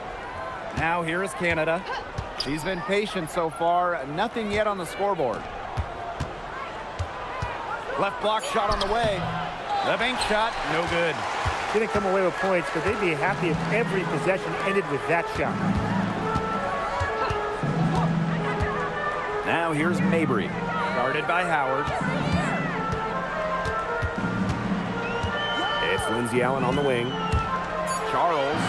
Now here is Canada. She's been patient so far. Nothing yet on the scoreboard. Left block shot on the way. The bank shot, no good. Didn't come away with points, but they'd be happy if every possession ended with that shot. Now here's Mabry, guarded by Howard. It's Lindsey Allen on the wing. Charles.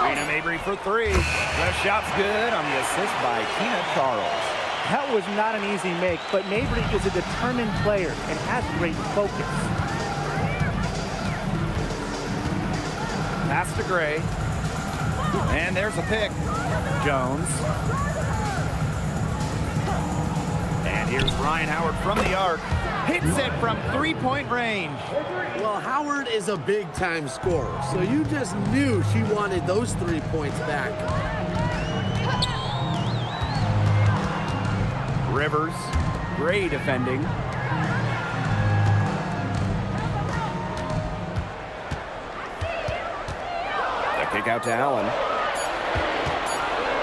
Rena Mabry for three. The shot's good on the assist by Tina Charles. That was not an easy make, but Mabry is a determined player and has great focus. Pass to Gray. And there's a pick. Jones. And here's Ryan Howard from the arc. Hits it from three-point range. Well, Howard is a big-time scorer, so you just knew she wanted those 3 points back. Rivers, Gray defending. The kick out to Allen.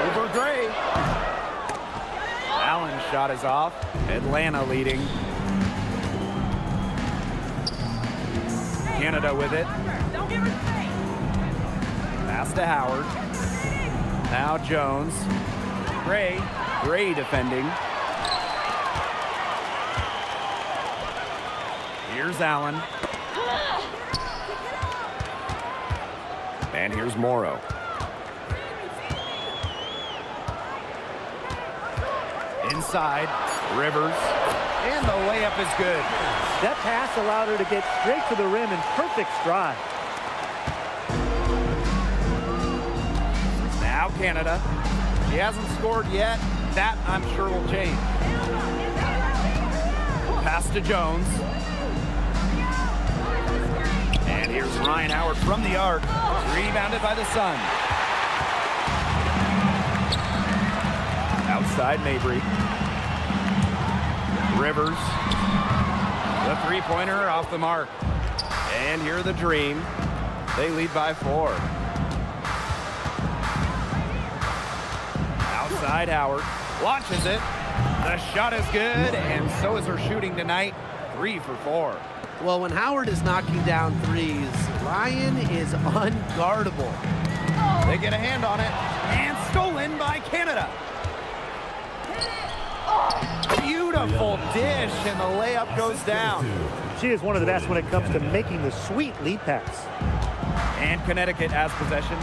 Over Gray. Allen's shot is off. Atlanta leading. Canada with it. Pass to Howard. Now Jones. Gray defending. Here's Allen. And here's Morrow. Inside, Rivers. And the layup is good. That pass allowed her to get straight to the rim in perfect stride. Now Canada. She hasn't scored yet. That, I'm sure, will change. Pass to Jones. And here's Ryan Howard from the arc. Rebounded by the Sun. Outside Mabry. Rivers. The three-pointer off the mark. And here the Dream. They lead by 4. Outside Howard. Launches it. The shot is good, and so is her shooting tonight. 3 for 4. Well, when Howard is knocking down threes Ryan is unguardable. They get a hand on it, and stolen by Canada. Beautiful dish, and the layup goes down. She is one of the best when it comes to making the sweet lead pass. And Connecticut has possession.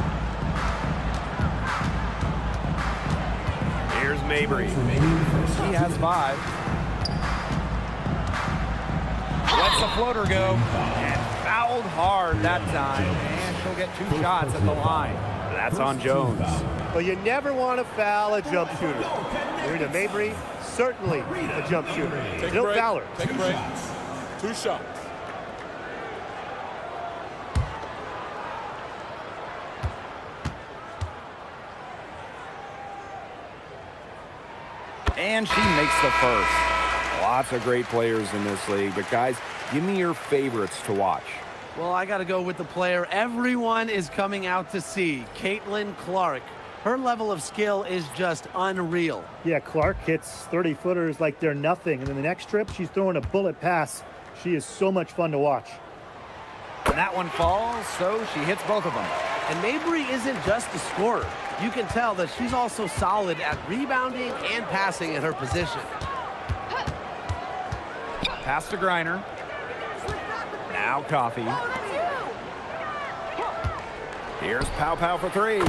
Here's Mabry. He has 5. Lets the floater go, and fouled hard that time. And she'll get 2 shots at the line. That's on Jones. Well, you never want to foul a jump shooter. Marina Mabry, certainly a jump shooter. Don't foul her. Take a break. 2 shots. And she makes the first. Lots of great players in this league, but guys, give me your favorites to watch. Well, I got to go with the player everyone is coming out to see, Caitlin Clark. Her level of skill is just unreal. Yeah, Clark hits 30-footers like they're nothing. And then the next trip, she's throwing a bullet pass. She is so much fun to watch. And that one falls, so she hits both of them. And Mabry isn't just a scorer. You can tell that she's also solid at rebounding and passing at her position. Pass to Griner. Now Coffee. Here's Pow Pow for 3.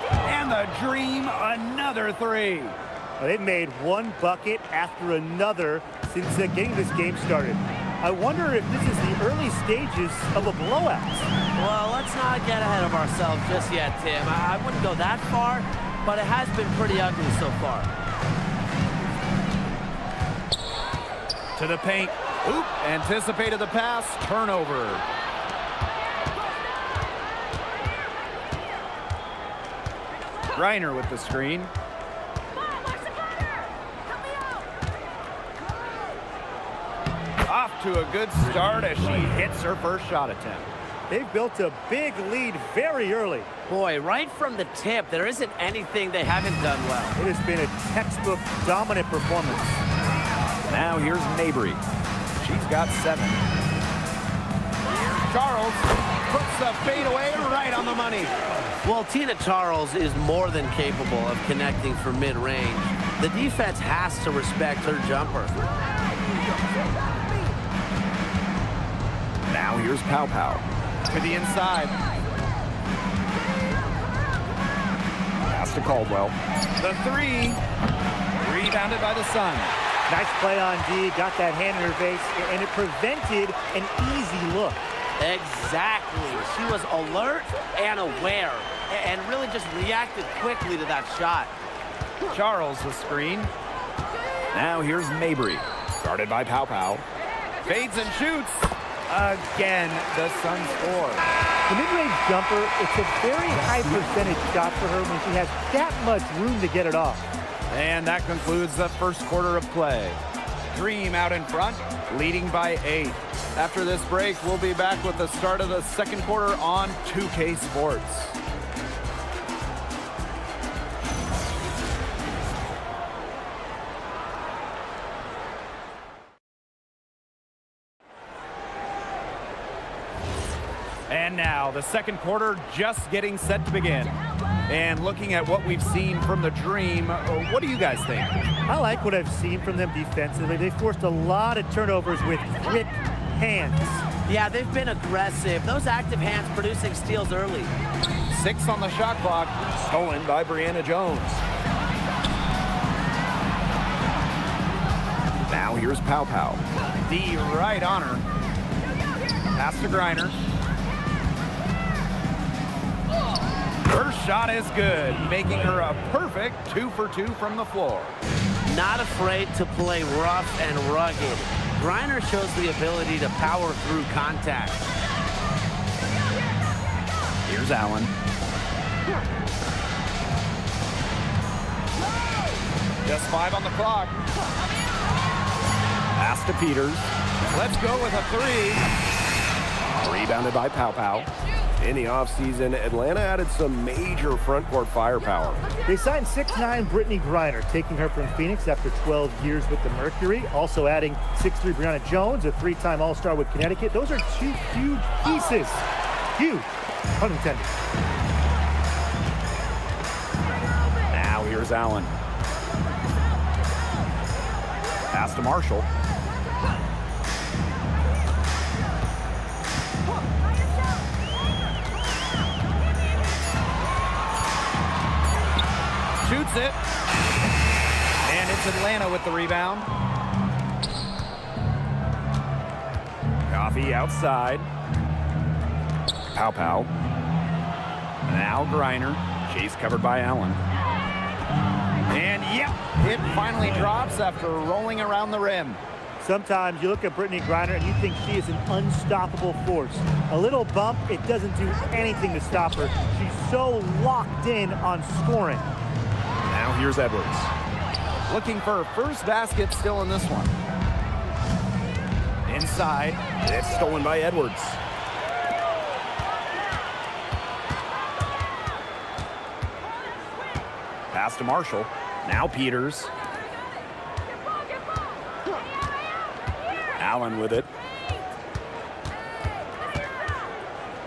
And the Dream, another 3. Well, they've made one bucket after another since getting this game started. I wonder if this is the early stages of a blowout. Well, let's not get ahead of ourselves just yet, Tim. I wouldn't go that far, but it has been pretty ugly so far. To the paint. Oop, anticipated the pass. Turnover. Griner with the screen. Off to a good start as she hits her first shot attempt. They've built a big lead very early. Boy, right from the tip, there isn't anything they haven't done well. It has been a textbook dominant performance. Now here's Mabry. She's got 7. Charles puts the fadeaway right on the money. Well, Tina Charles is more than capable of connecting from mid-range. The defense has to respect her jumper. Now here's Pow Pow. To the inside. Pass to Caldwell. The 3. Rebounded by the Sun. Nice play on D, got that hand in her face, and it prevented an easy look. Exactly. She was alert and aware and really just reacted quickly to that shot. Charles the screen. Now here's Mabry. Guarded by Pow Pow. Fades and shoots. Again, the Sun score. The mid-range jumper, it's a very high percentage shot for her when she has that much room to get it off. And that concludes the first quarter of play. Dream out in front, leading by 8. After this break, we'll be back with the start of the second quarter on 2K Sports. And now the second quarter just getting set to begin. And looking at what we've seen from the Dream, what do you guys think? I like what I've seen from them defensively. They forced a lot of turnovers with quick hands. Yeah, they've been aggressive. Those active hands producing steals early. 6 on the shot clock. Stolen by Brianna Jones. Now here's Pow Pow. D right on her. Pass to Griner. Her shot is good, making her a perfect 2 for 2 from the floor. Not afraid to play rough and rugged. Griner shows the ability to power through contact. Here's Allen. Just 5 on the clock. Pass to Peters. Let's go with a 3. Rebounded by Pow Pow. In the offseason, Atlanta added some major front court firepower. They signed 6'9" Brittany Griner, taking her from Phoenix after 12 years with the Mercury. Also adding 6'3" Brianna Jones, a 3-time All-Star with Connecticut. Those are 2 huge pieces. Huge. Pun intended. Now here's Allen. Pass to Marshall. Shoots it. And it's Atlanta with the rebound. Coffee outside. Pow. Now Griner. Chase covered by Allen. And yep, it finally drops after rolling around the rim. Sometimes you look at Brittany Griner and you think she is an unstoppable force. A little bump, it doesn't do anything to stop her. She's so locked in on scoring. Now here's Edwards. Looking for her first basket still in this one. Inside. It's stolen by Edwards. Pass to Marshall. Now Peters. Allen with it.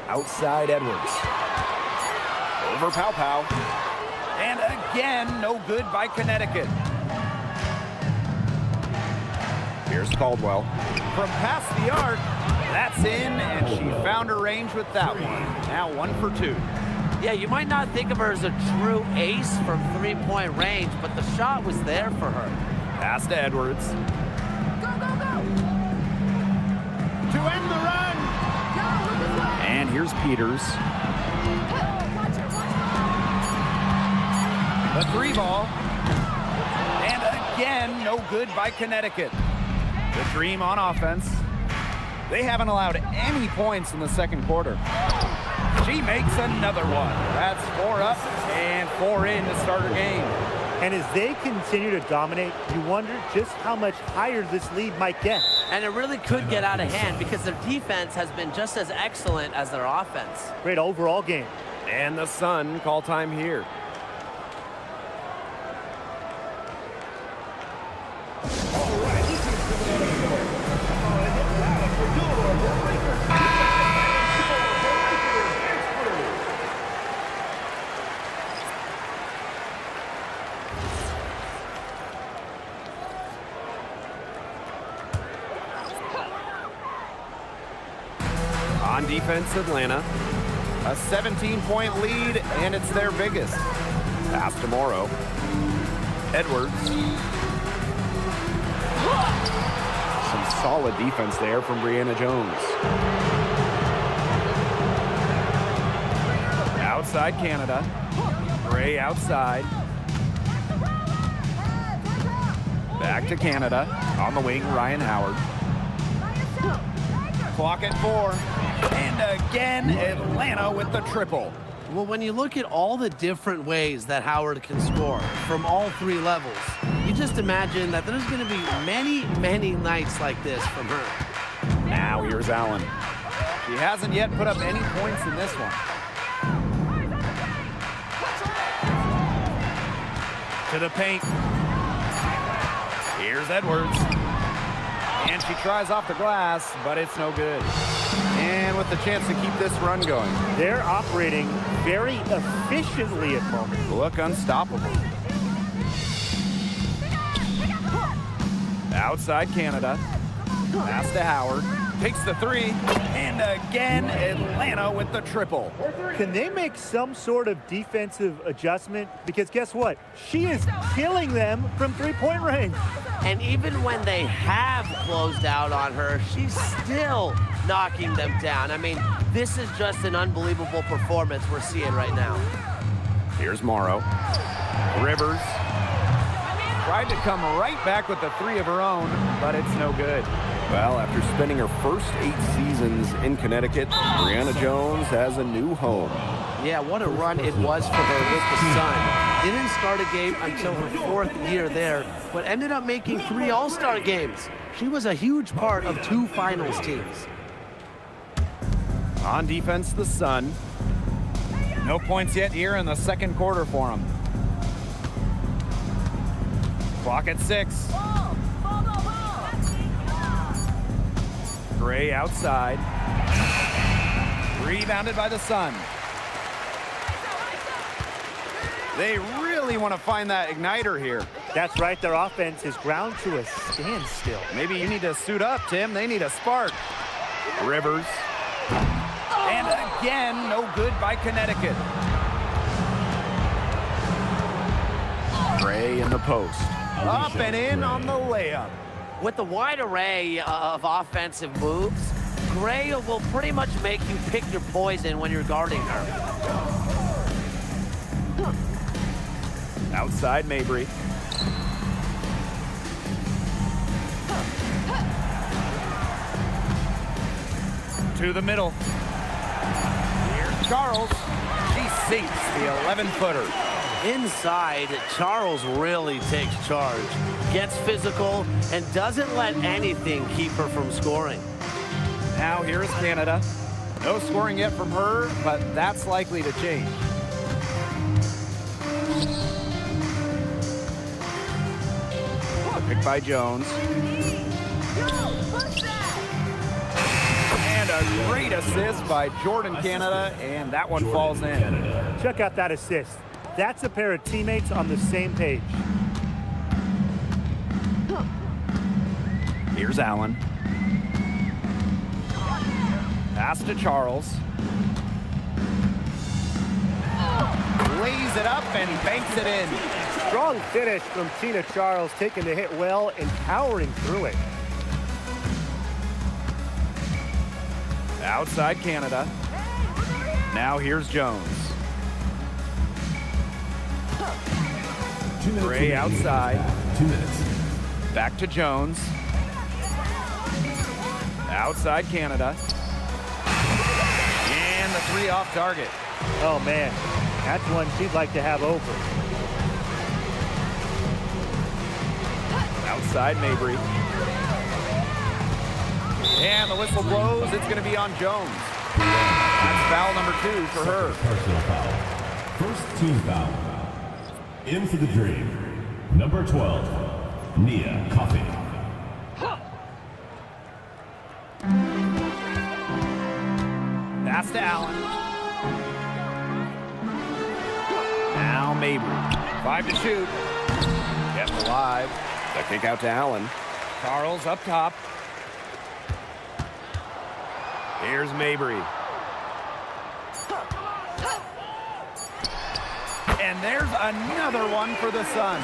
Outside Edwards. Over Pow. And again, no good by Connecticut. Here's Caldwell. From past the arc, that's in, and she found her range with that one. Now 1 for 2. Yeah, you might not think of her as a true ace from three-point range, but the shot was there for her. Pass to Edwards. To end the run. And here's Peters. The 3 ball. And again, no good by Connecticut. The Dream on offense. They haven't allowed any points in the second quarter. She makes another one. That's 4 up and 4 in to start her game. And as they continue to dominate, you wonder just how much higher this lead might get. And it really could get out of hand because their defense has been just as excellent as their offense. Great overall game. And the Sun call time here. On defense, Atlanta. A 17-point lead, and it's their biggest. Pass to Morrow. Edwards. Some solid defense there from Brianna Jones. Outside Canada. Gray outside. Back to Canada. On the wing, Ryan Howard. Clock at 4. And again, Atlanta with the triple. Well, when you look at all the different ways that Howard can score from all 3 levels, you just imagine that there's going to be many, many nights like this from her. Now here's Allen. She hasn't yet put up any points in this one. To the paint. Here's Edwards. And she tries off the glass, but it's no good. And with the chance to keep this run going. They're operating very efficiently at the moment. Look unstoppable. Outside Canada. Pass to Howard. Takes the 3. And again, Atlanta with the triple. Can they make some sort of defensive adjustment? Because guess what? She is killing them from three-point range. And even when they have closed out on her, she's still knocking them down. I mean, this is just an unbelievable performance we're seeing right now. Here's Morrow. Rivers. Tried to come right back with the 3 of her own, but it's no good. Well, after spending her first 8 seasons in Connecticut, Brianna Jones has a new home. Yeah, what a run it was for her with the Sun. Didn't start a game until her 4th year there, but ended up making 3 All-Star games. She was a huge part of 2 finals teams. On defense, the Sun. No points yet here in the second quarter for them. Clock at 6. Gray outside. Rebounded by the Sun. They really want to find that igniter here. That's right. Their offense is ground to a standstill. Maybe you need to suit up, Tim. They need a spark. Rivers. And again, no good by Connecticut. Gray in the post. Up and in on the layup. With the wide array of offensive moves, Gray will pretty much make you pick your poison when you're guarding her. Outside Mabry. To the middle. Here's Charles. She sinks the 11-footer. Inside, Charles really takes charge, gets physical, and doesn't let anything keep her from scoring. Now here is Canada. No scoring yet from her, but that's likely to change. Picked by Jones. And a great assist by Jordan Canada, and that one falls in. Check out that assist. That's a pair of teammates on the same page. Here's Allen. Pass to Charles. Lays it up and banks it in. Strong finish from Tina Charles, taking the hit well and powering through it. Outside Canada. Now here's Jones. Gray outside. 2 minutes. Back to Jones. Outside Canada. And the three off target. Oh, man. That's one she'd like to have over. Outside Mabry. And the whistle blows. It's going to be on Jones. That's foul number 2 for her. Personal foul. First team foul. In for the Dream. Number 12, Nia Coffey. Pass to Allen. Now Mabry. 5 to shoot. Kept alive. The kick out to Allen. Charles up top. Here's Mabry. And there's another one for the Sun.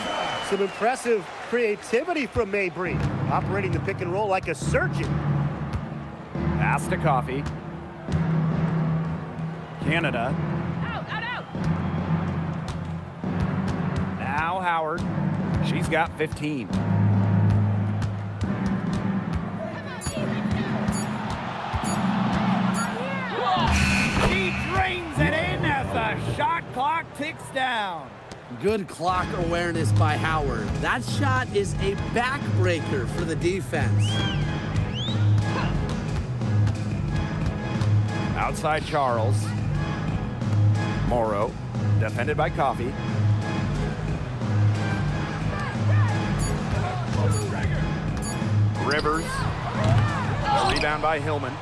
Some impressive creativity from Mabry, operating the pick and roll like a surgeon. Pass to Coffey. Canada. Now Howard. She's got 15. She drains it in as the shot clock ticks down. Good clock awareness by Howard. That shot is a backbreaker for the defense. Outside Charles. Morrow. Defended by Coffey. Rivers. A rebound by Hillman.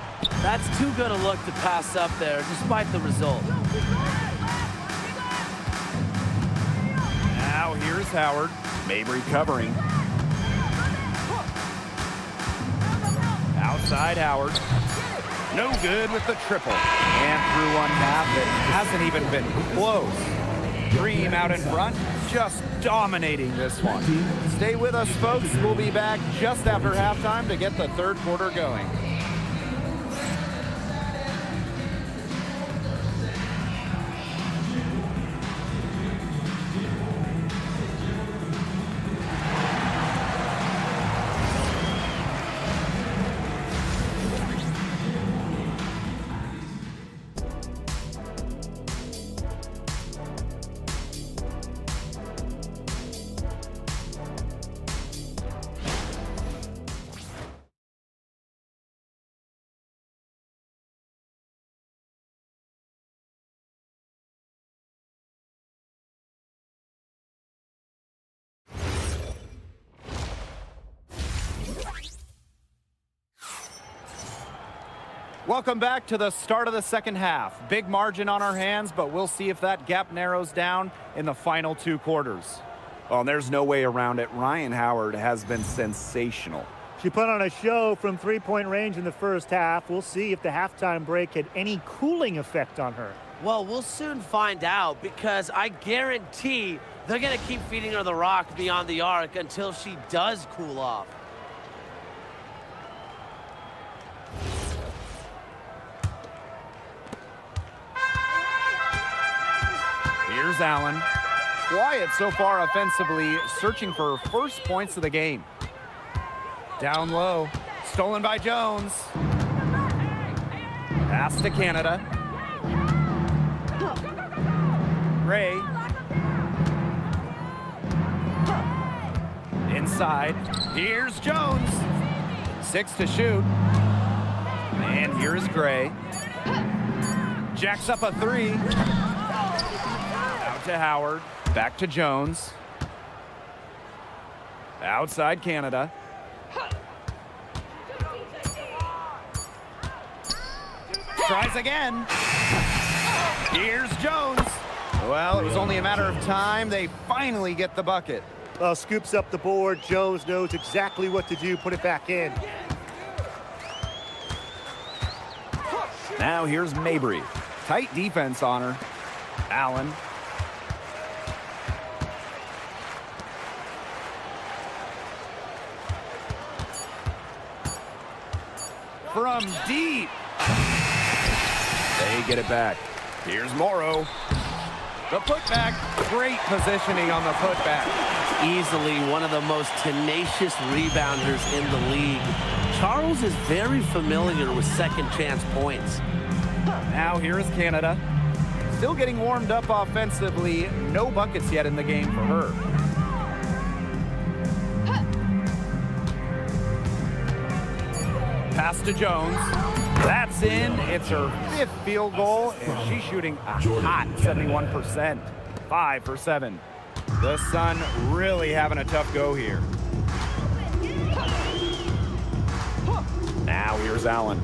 That's too good a look to pass up there, despite the result. Now here's Howard. Mabry covering. Outside Howard. No good with the triple. And through one half, it hasn't even been close. Dream out in front, just dominating this one. Stay with us, folks. We'll be back just after halftime to get the third quarter going. Welcome back to the start of the second half. Big margin on our hands, but we'll see if that gap narrows down in the final 2 quarters. Well, there's no way around it. Ryan Howard has been sensational. She put on a show from three-point range in the first half. We'll see if the halftime break had any cooling effect on her. Well, we'll soon find out, because I guarantee they're going to keep feeding her the rock beyond the arc until she does cool off. Here's Allen. Quiet so far offensively, searching for her first points of the game. Down low, stolen by Jones. Pass to Canada. Gray. Inside. Here's Jones. 6 to shoot. And here's Gray. Jacks up a 3. Out to Howard. Back to Jones. Outside Canada. Tries again. Here's Jones. Well, it was only a matter of time. They finally get the bucket. Well, scoops up the board. Jones knows exactly what to do. Put it back in. Now here's Mabry. Tight defense on her. Allen. From deep. They get it back. Here's Morrow. The putback. Great positioning on the putback. Easily one of the most tenacious rebounders in the league. Charles is very familiar with second chance points. Now here's Canada. Still getting warmed up offensively. No buckets yet in the game for her. Pass to Jones. That's in. It's her 5th field goal, and she's shooting a hot 71%. 5 for 7. The Sun really having a tough go here. Now here's Allen.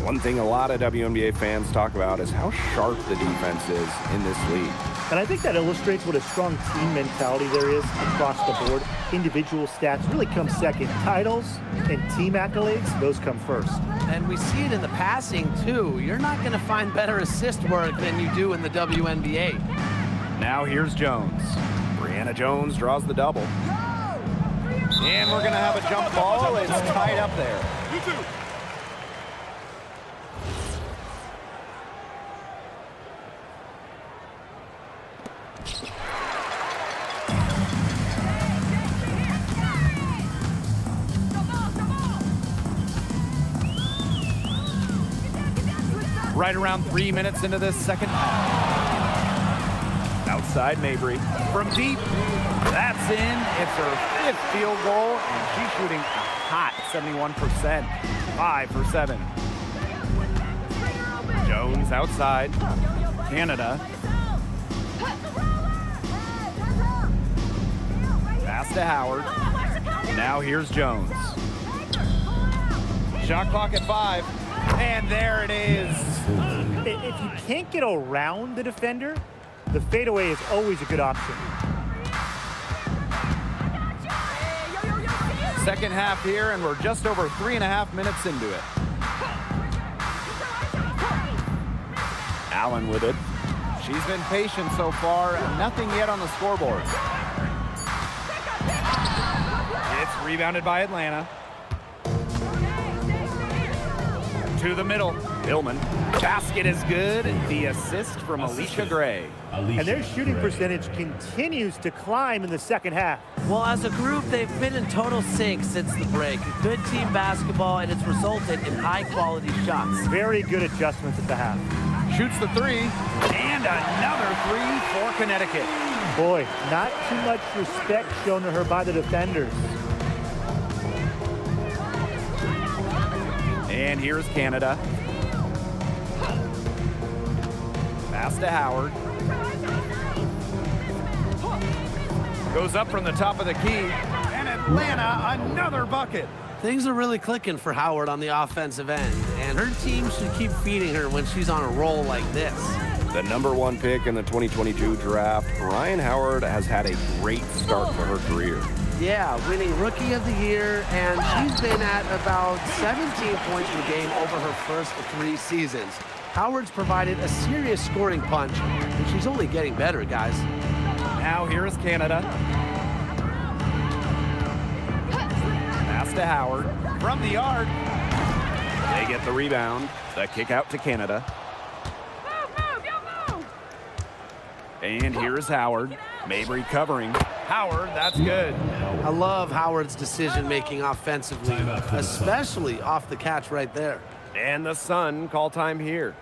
One thing a lot of WNBA fans talk about is how sharp the defense is in this league. And I think that illustrates what a strong team mentality there is across the board. Individual stats really come second. Titles and team accolades, those come first. And we see it in the passing, too. You're not going to find better assist work than you do in the WNBA. Now here's Jones. Brianna Jones draws the double. And we're going to have a jump ball. It's tied up there. Right around 3 minutes into this second half. Outside Mabry. From deep. That's in. It's her 5th field goal, and she's shooting a hot 71%. 5 for 7. Jones outside. Canada. Pass to Howard. Now here's Jones. Shot clock at 5. And there it is. If you can't get around the defender, the fadeaway is always a good option. Second half here, and we're just over 3.5 minutes into it. Allen with it. She's been patient so far. Nothing yet on the scoreboard. It's rebounded by Atlanta. To the middle. Hillman. Basket is good. The assist from Alicia Gray. And their shooting percentage continues to climb in the second half. Well, as a group, they've been in total sync since the break. Good team basketball, and it's resulted in high-quality shots. Very good adjustments at the half. Shoots the 3. And another 3 for Connecticut. Boy, not too much respect shown to her by the defenders. And here's Canada. Pass to Howard. Goes up from the top of the key. And Atlanta, another bucket. Things are really clicking for Howard on the offensive end, and her team should keep feeding her when she's on a roll like this. The #1 pick in the 2022 draft, Ryan Howard has had a great start to her career. Yeah, winning Rookie of the Year, and she's been at about 17 points per game over her first 3 seasons. Howard's provided a serious scoring punch, and she's only getting better, guys. Now here is Canada. Pass to Howard from the arc. They get the rebound. The kick out to Canada. And here's Howard. Mabry covering. Howard, that's good. I love Howard's decision-making offensively, especially off the catch right there. And the Sun call time here.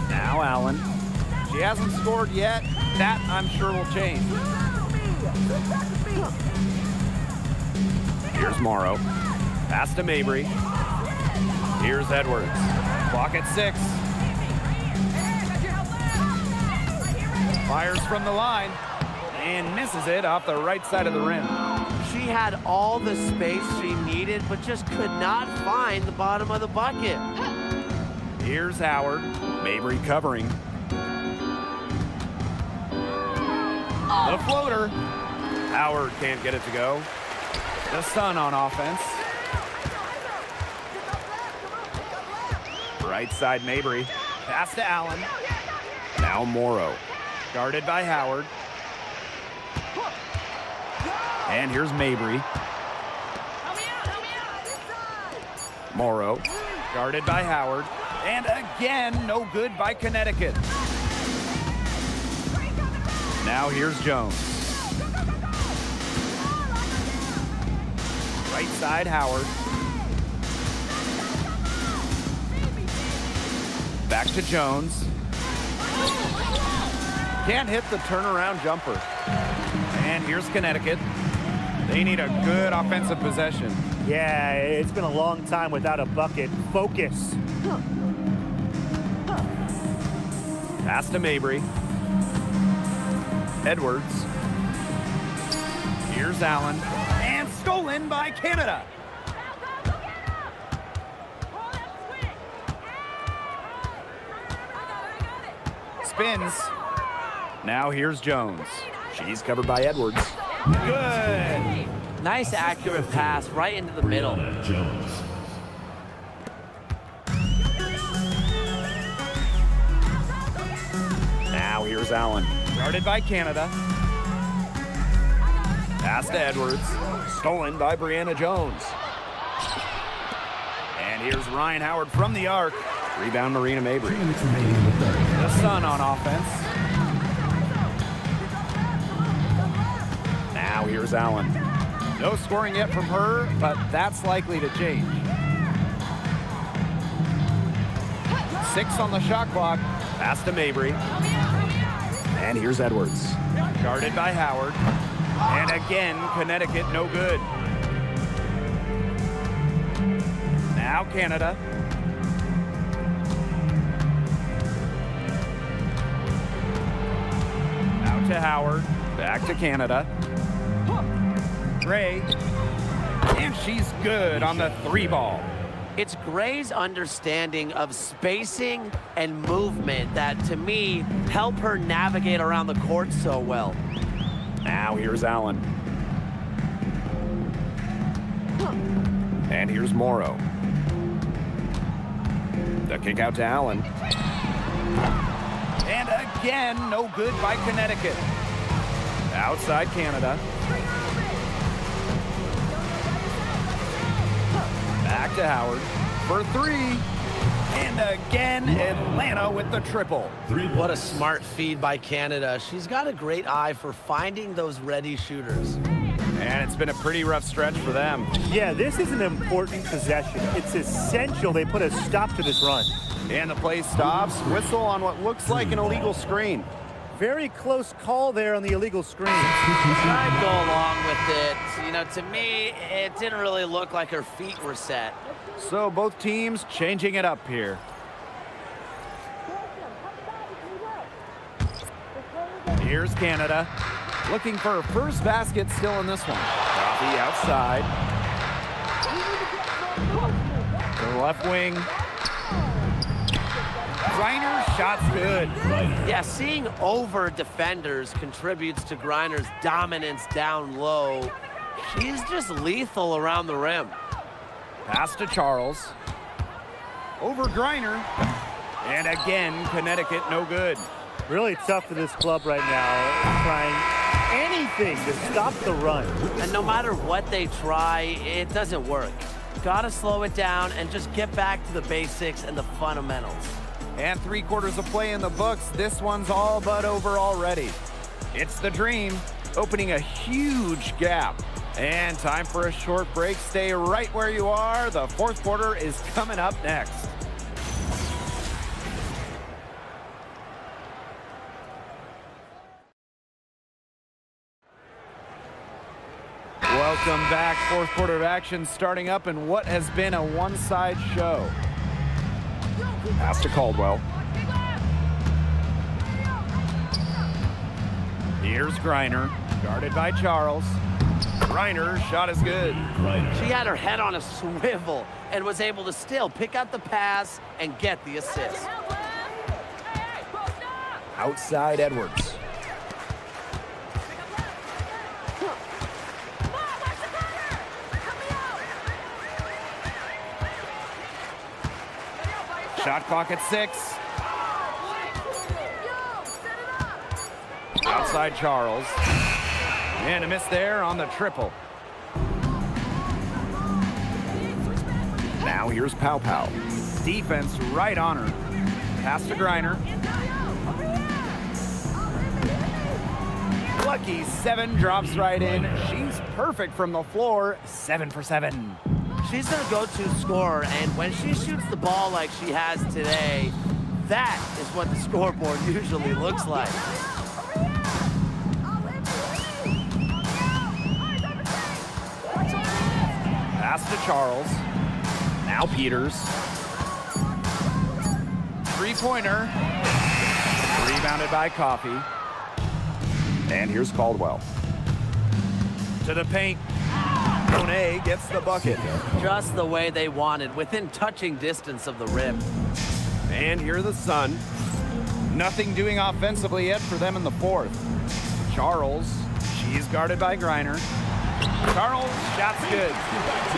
Now Allen. She hasn't scored yet. That, I'm sure, will change. Here's Morrow. Pass to Mabry. Here's Edwards. Clock at 6. Fires from the line and misses it off the right side of the rim. She had all the space she needed, but just could not find the bottom of the bucket. Here's Howard. Mabry covering. The floater. Howard can't get it to go. The Sun on offense. Right side Mabry. Pass to Allen. Now Morrow. Guarded by Howard. And here's Mabry. Morrow. Guarded by Howard. And again, no good by Connecticut. Now here's Jones. Right side Howard. Back to Jones. Can't hit the turnaround jumper. And here's Connecticut. They need a good offensive possession. Yeah, it's been a long time without a bucket. Focus. Pass to Mabry. Edwards. Here's Allen. And stolen by Canada. Spins. Now here's Jones. She's covered by Edwards. Good. Nice accurate pass right into the middle. Jones. Now here's Allen. Guarded by Canada. Pass to Edwards. Stolen by Brianna Jones. And here's Ryan Howard from the arc. Rebound Marina Mabry. 2 minutes remaining in the third. The Sun on offense. Now here's Allen. No scoring yet from her, but that's likely to change. 6 on the shot clock. Pass to Mabry. And here's Edwards. Guarded by Howard. And again, Connecticut no good. Now Canada. Out to Howard. Back to Canada. Gray. And she's good on the 3 ball. It's Gray's understanding of spacing and movement that, to me, help her navigate around the court so well. Now here's Allen. And here's Morrow. The kick out to Allen. And again, no good by Connecticut. Outside Canada. Back to Howard for 3. And again, Atlanta with the triple. 3 What a points. smart feed by Canada. She's got a great eye for finding those ready shooters. And it's been a pretty rough stretch for them. Yeah, this is an important possession. It's essential they put a stop to this run. And the play stops. Whistle on what looks like an illegal screen. Very close call there on the illegal screen. I'd go along with it. You know, to me, it didn't really look like her feet were set. So both teams changing it up here. Here's Canada. Looking for her first basket still in this one. Coffee outside. To the left wing. Griner, shot's good. Yeah, seeing over defenders contributes to Griner's dominance down low. She's just lethal around the rim. Pass to Charles. Over Griner. And again, Connecticut no good. Really tough for this club right now, trying anything to stop the run. And no matter what they try, it doesn't work. Gotta slow it down and just get back to the basics and the fundamentals. And 3/4 of play in the books. This one's all but over already. It's the Dream, opening a huge gap. And time for a short break. Stay right where you are. The 4th quarter is coming up next. Welcome back. 4th quarter of action starting up in what has been a one-side show. Pass to Caldwell. Here's Griner, guarded by Charles. Griner's shot is good. She had her head on a swivel and was able to still pick out the pass and get the assist. Outside Edwards. Shot clock at 6. Outside Charles. And a miss there on the triple. Now here's Pow Pow. Defense right on her. Pass to Griner. Lucky 7 drops right in. She's perfect from the floor. 7 for 7. She's their go-to scorer, and when she shoots the ball like she has today, that is what the scoreboard usually looks like. Pass to Charles. Now Peters. 3-pointer. Rebounded by Coffee. And here's Caldwell. To the paint. Monet gets the bucket. Just the way they wanted, within touching distance of the rim. And here the Sun. Nothing doing offensively yet for them in the 4th. Charles. She's guarded by Griner. Charles, shot's good.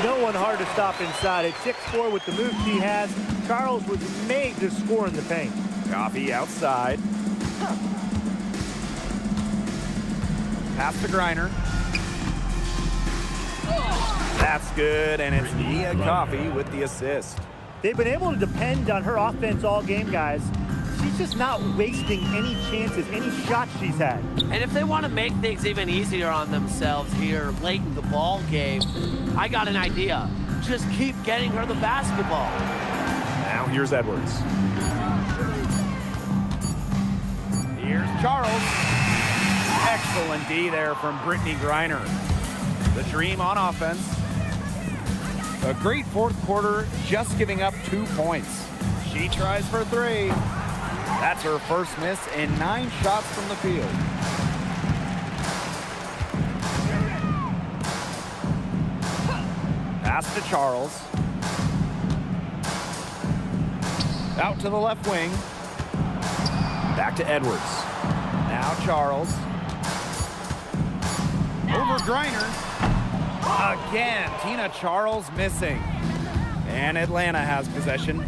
No one hard to stop inside. At 6'4" with the move she has, Charles was made to score in the paint. Coffee outside. Pass to Griner. That's good, and it's Nia Coffee with the assist. They've been able to depend on her offense all game, guys. She's just not wasting any chances, any shots she's had. And if they want to make things even easier on themselves here late in the ball game, I got an idea. Just keep getting her the basketball. Now here's Edwards. Here's Charles. Excellent D there from Brittany Griner. The Dream on offense. A great 4th quarter, just giving up 2 points. She tries for 3. That's her first miss in 9 shots from the field. Pass to Charles. Out to the left wing. Back to Edwards. Now Charles. Over Griner. Again, Tina Charles missing. And Atlanta has possession.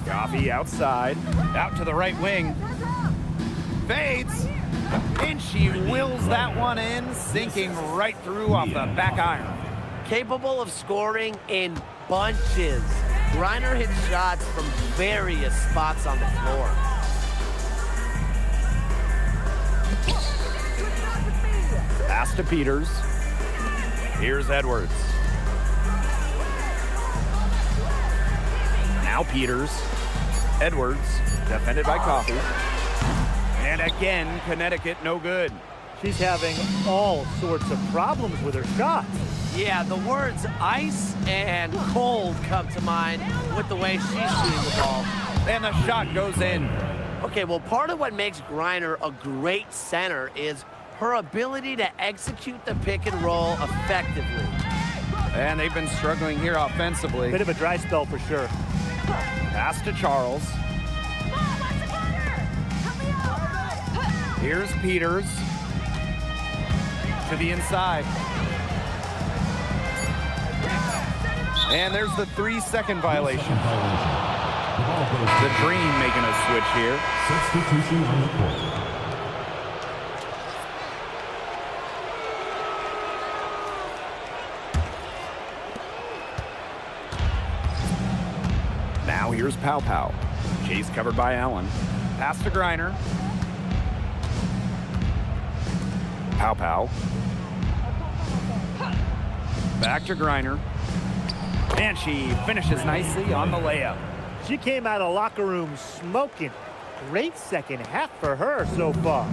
Coffee outside. Out to the right wing. Fades. And she wills that one in, sinking right through off the back iron. Capable of scoring in bunches. Griner hits shots from various spots on the floor. Pass to Peters. Here's Edwards. Now Peters. Edwards, defended by Coffee. And again, Connecticut no good. She's having all sorts of problems with her shot. Yeah, the words ice and cold come to mind with the way she's shooting the ball. And the shot goes in. Okay, well, part of what makes Griner a great center is her ability to execute the pick and roll effectively. And they've been struggling here offensively. Bit of a dry spell for sure. Pass to Charles. Here's Peters. To the inside. And there's the 3-second violation. The Dream making a switch here. Substitution on the court. Now here's Pow Pow. Chase covered by Allen. Pass to Griner. Pow Pow. Back to Griner. And she finishes nicely on the layup. She came out of locker room smoking. Great second half for her so far.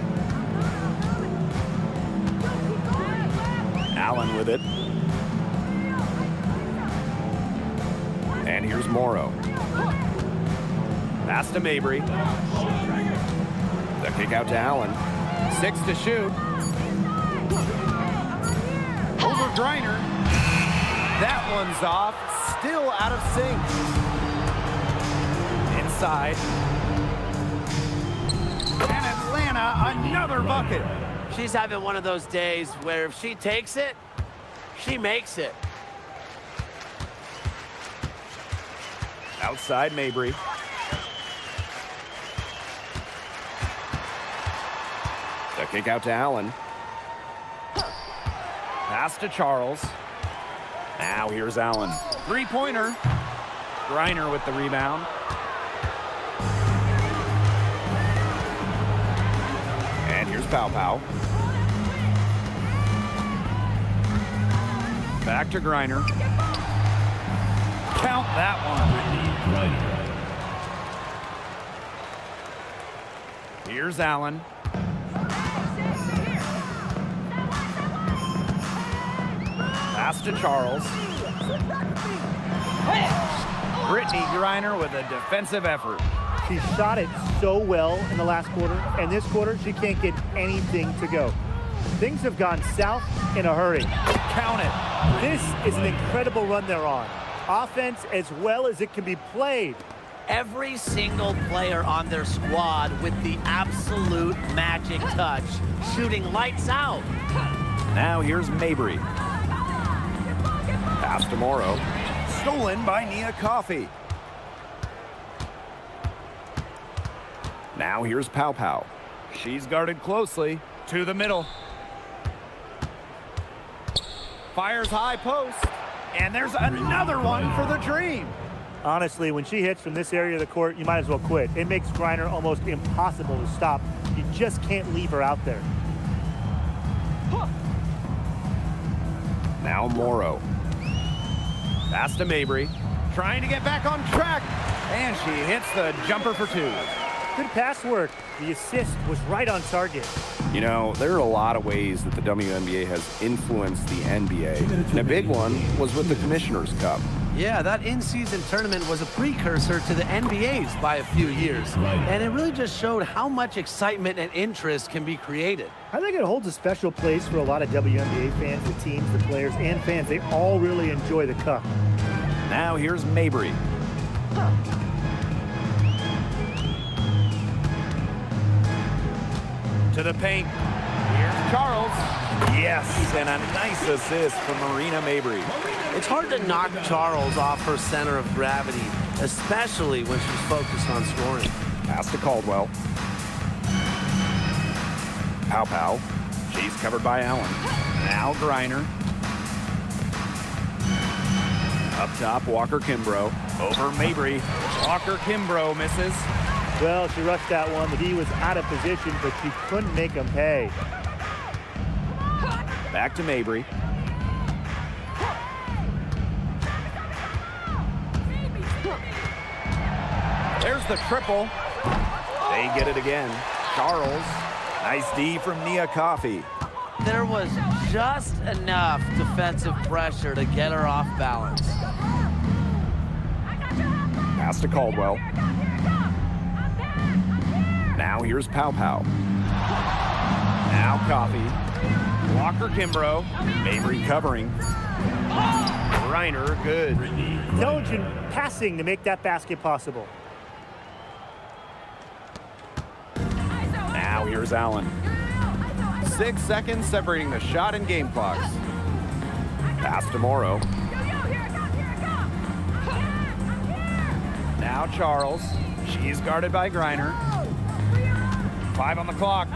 Allen with it. And here's Morrow. Pass to Mabry. The kick out to Allen. 6 to shoot. Over Griner. That one's off. Still out of sync. Inside. And Atlanta, another bucket. She's having one of those days where if she takes it, she makes it. Outside Mabry. The kick out to Allen. Pass to Charles. Now here's Allen. Three-pointer. Griner with the rebound. And here's Pow Pow. Back to Griner. Count that one. Here's Allen. Pass to Charles. Brittany Griner with a defensive effort. She shot it so well in the last quarter, and this quarter she can't get anything to go. Things have gone south in a hurry. Count it. This is an incredible run they're on. Offense as well as it can be played. Every single player on their squad with the absolute magic touch, shooting lights out. Now here's Mabry. Pass to Morrow. Stolen by Nia Coffey. Now here's Pow Pow. She's guarded closely. To the middle. Fires high post. And there's another one for the Dream. Honestly, when she hits from this area of the court, you might as well quit. It makes Griner almost impossible to stop. You just can't leave her out there. Now Morrow. Pass to Mabry. Trying to get back on track. And she hits the jumper for 2. Good pass work. The assist was right on target. You know, there are a lot of ways that the WNBA has influenced the NBA. And a big one was with the Commissioner's Cup. Yeah, that in-season tournament was a precursor to the NBA's by a few years. And it really just showed how much excitement and interest can be created. I think it holds a special place for a lot of WNBA fans, the teams, the players, and fans. They all really enjoy the cup. Now here's Mabry. To the paint. Here's Charles. Yes, and a nice assist from Marina Mabry. It's hard to knock Charles off her center of gravity, especially when she's focused on scoring. Pass to Caldwell. Pow Pow. She's covered by Allen. Now Griner. Up top, Walker Kimbrough. Over Mabry. Walker Kimbrough misses. Well, she rushed that one. The D was out of position, but she couldn't make him pay. Back to Mabry. There's the triple. They get it again. Charles. Nice D from Nia Coffey. There was just enough defensive pressure to get her off balance. Pass to Caldwell. Now here's Pow Pow. Now Coffey. Walker Kimbrough. Mabry covering. Reiner, good. Intelligent passing to make that basket possible. Now here's Allen. 6 seconds separating the shot and game clocks. Pass to Morrow. Now Charles. She's guarded by Griner. 5 on the clock.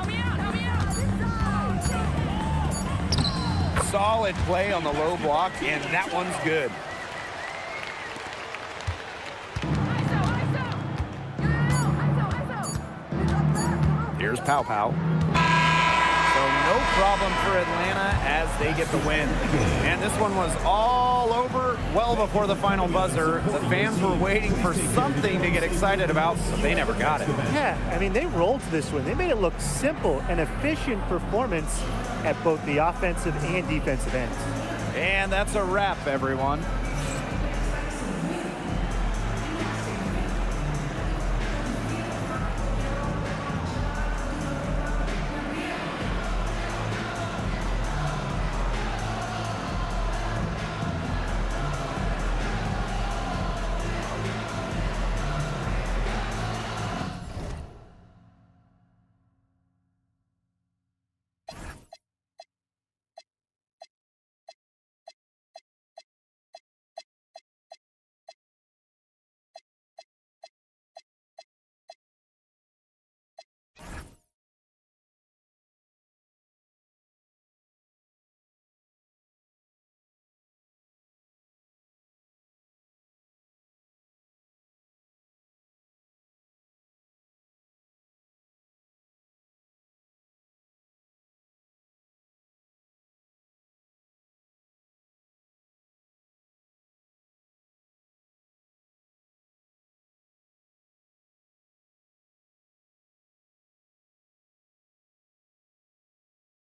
Solid play on the low block, and that one's good. Here's Pow Pow. So no problem for Atlanta as they get the win. And this one was all over well before the final buzzer. The fans were waiting for something to get excited about, but they never got it. Yeah, I mean, they rolled this one. They made it look simple and efficient performance at both the offensive and defensive ends. And that's a wrap, everyone.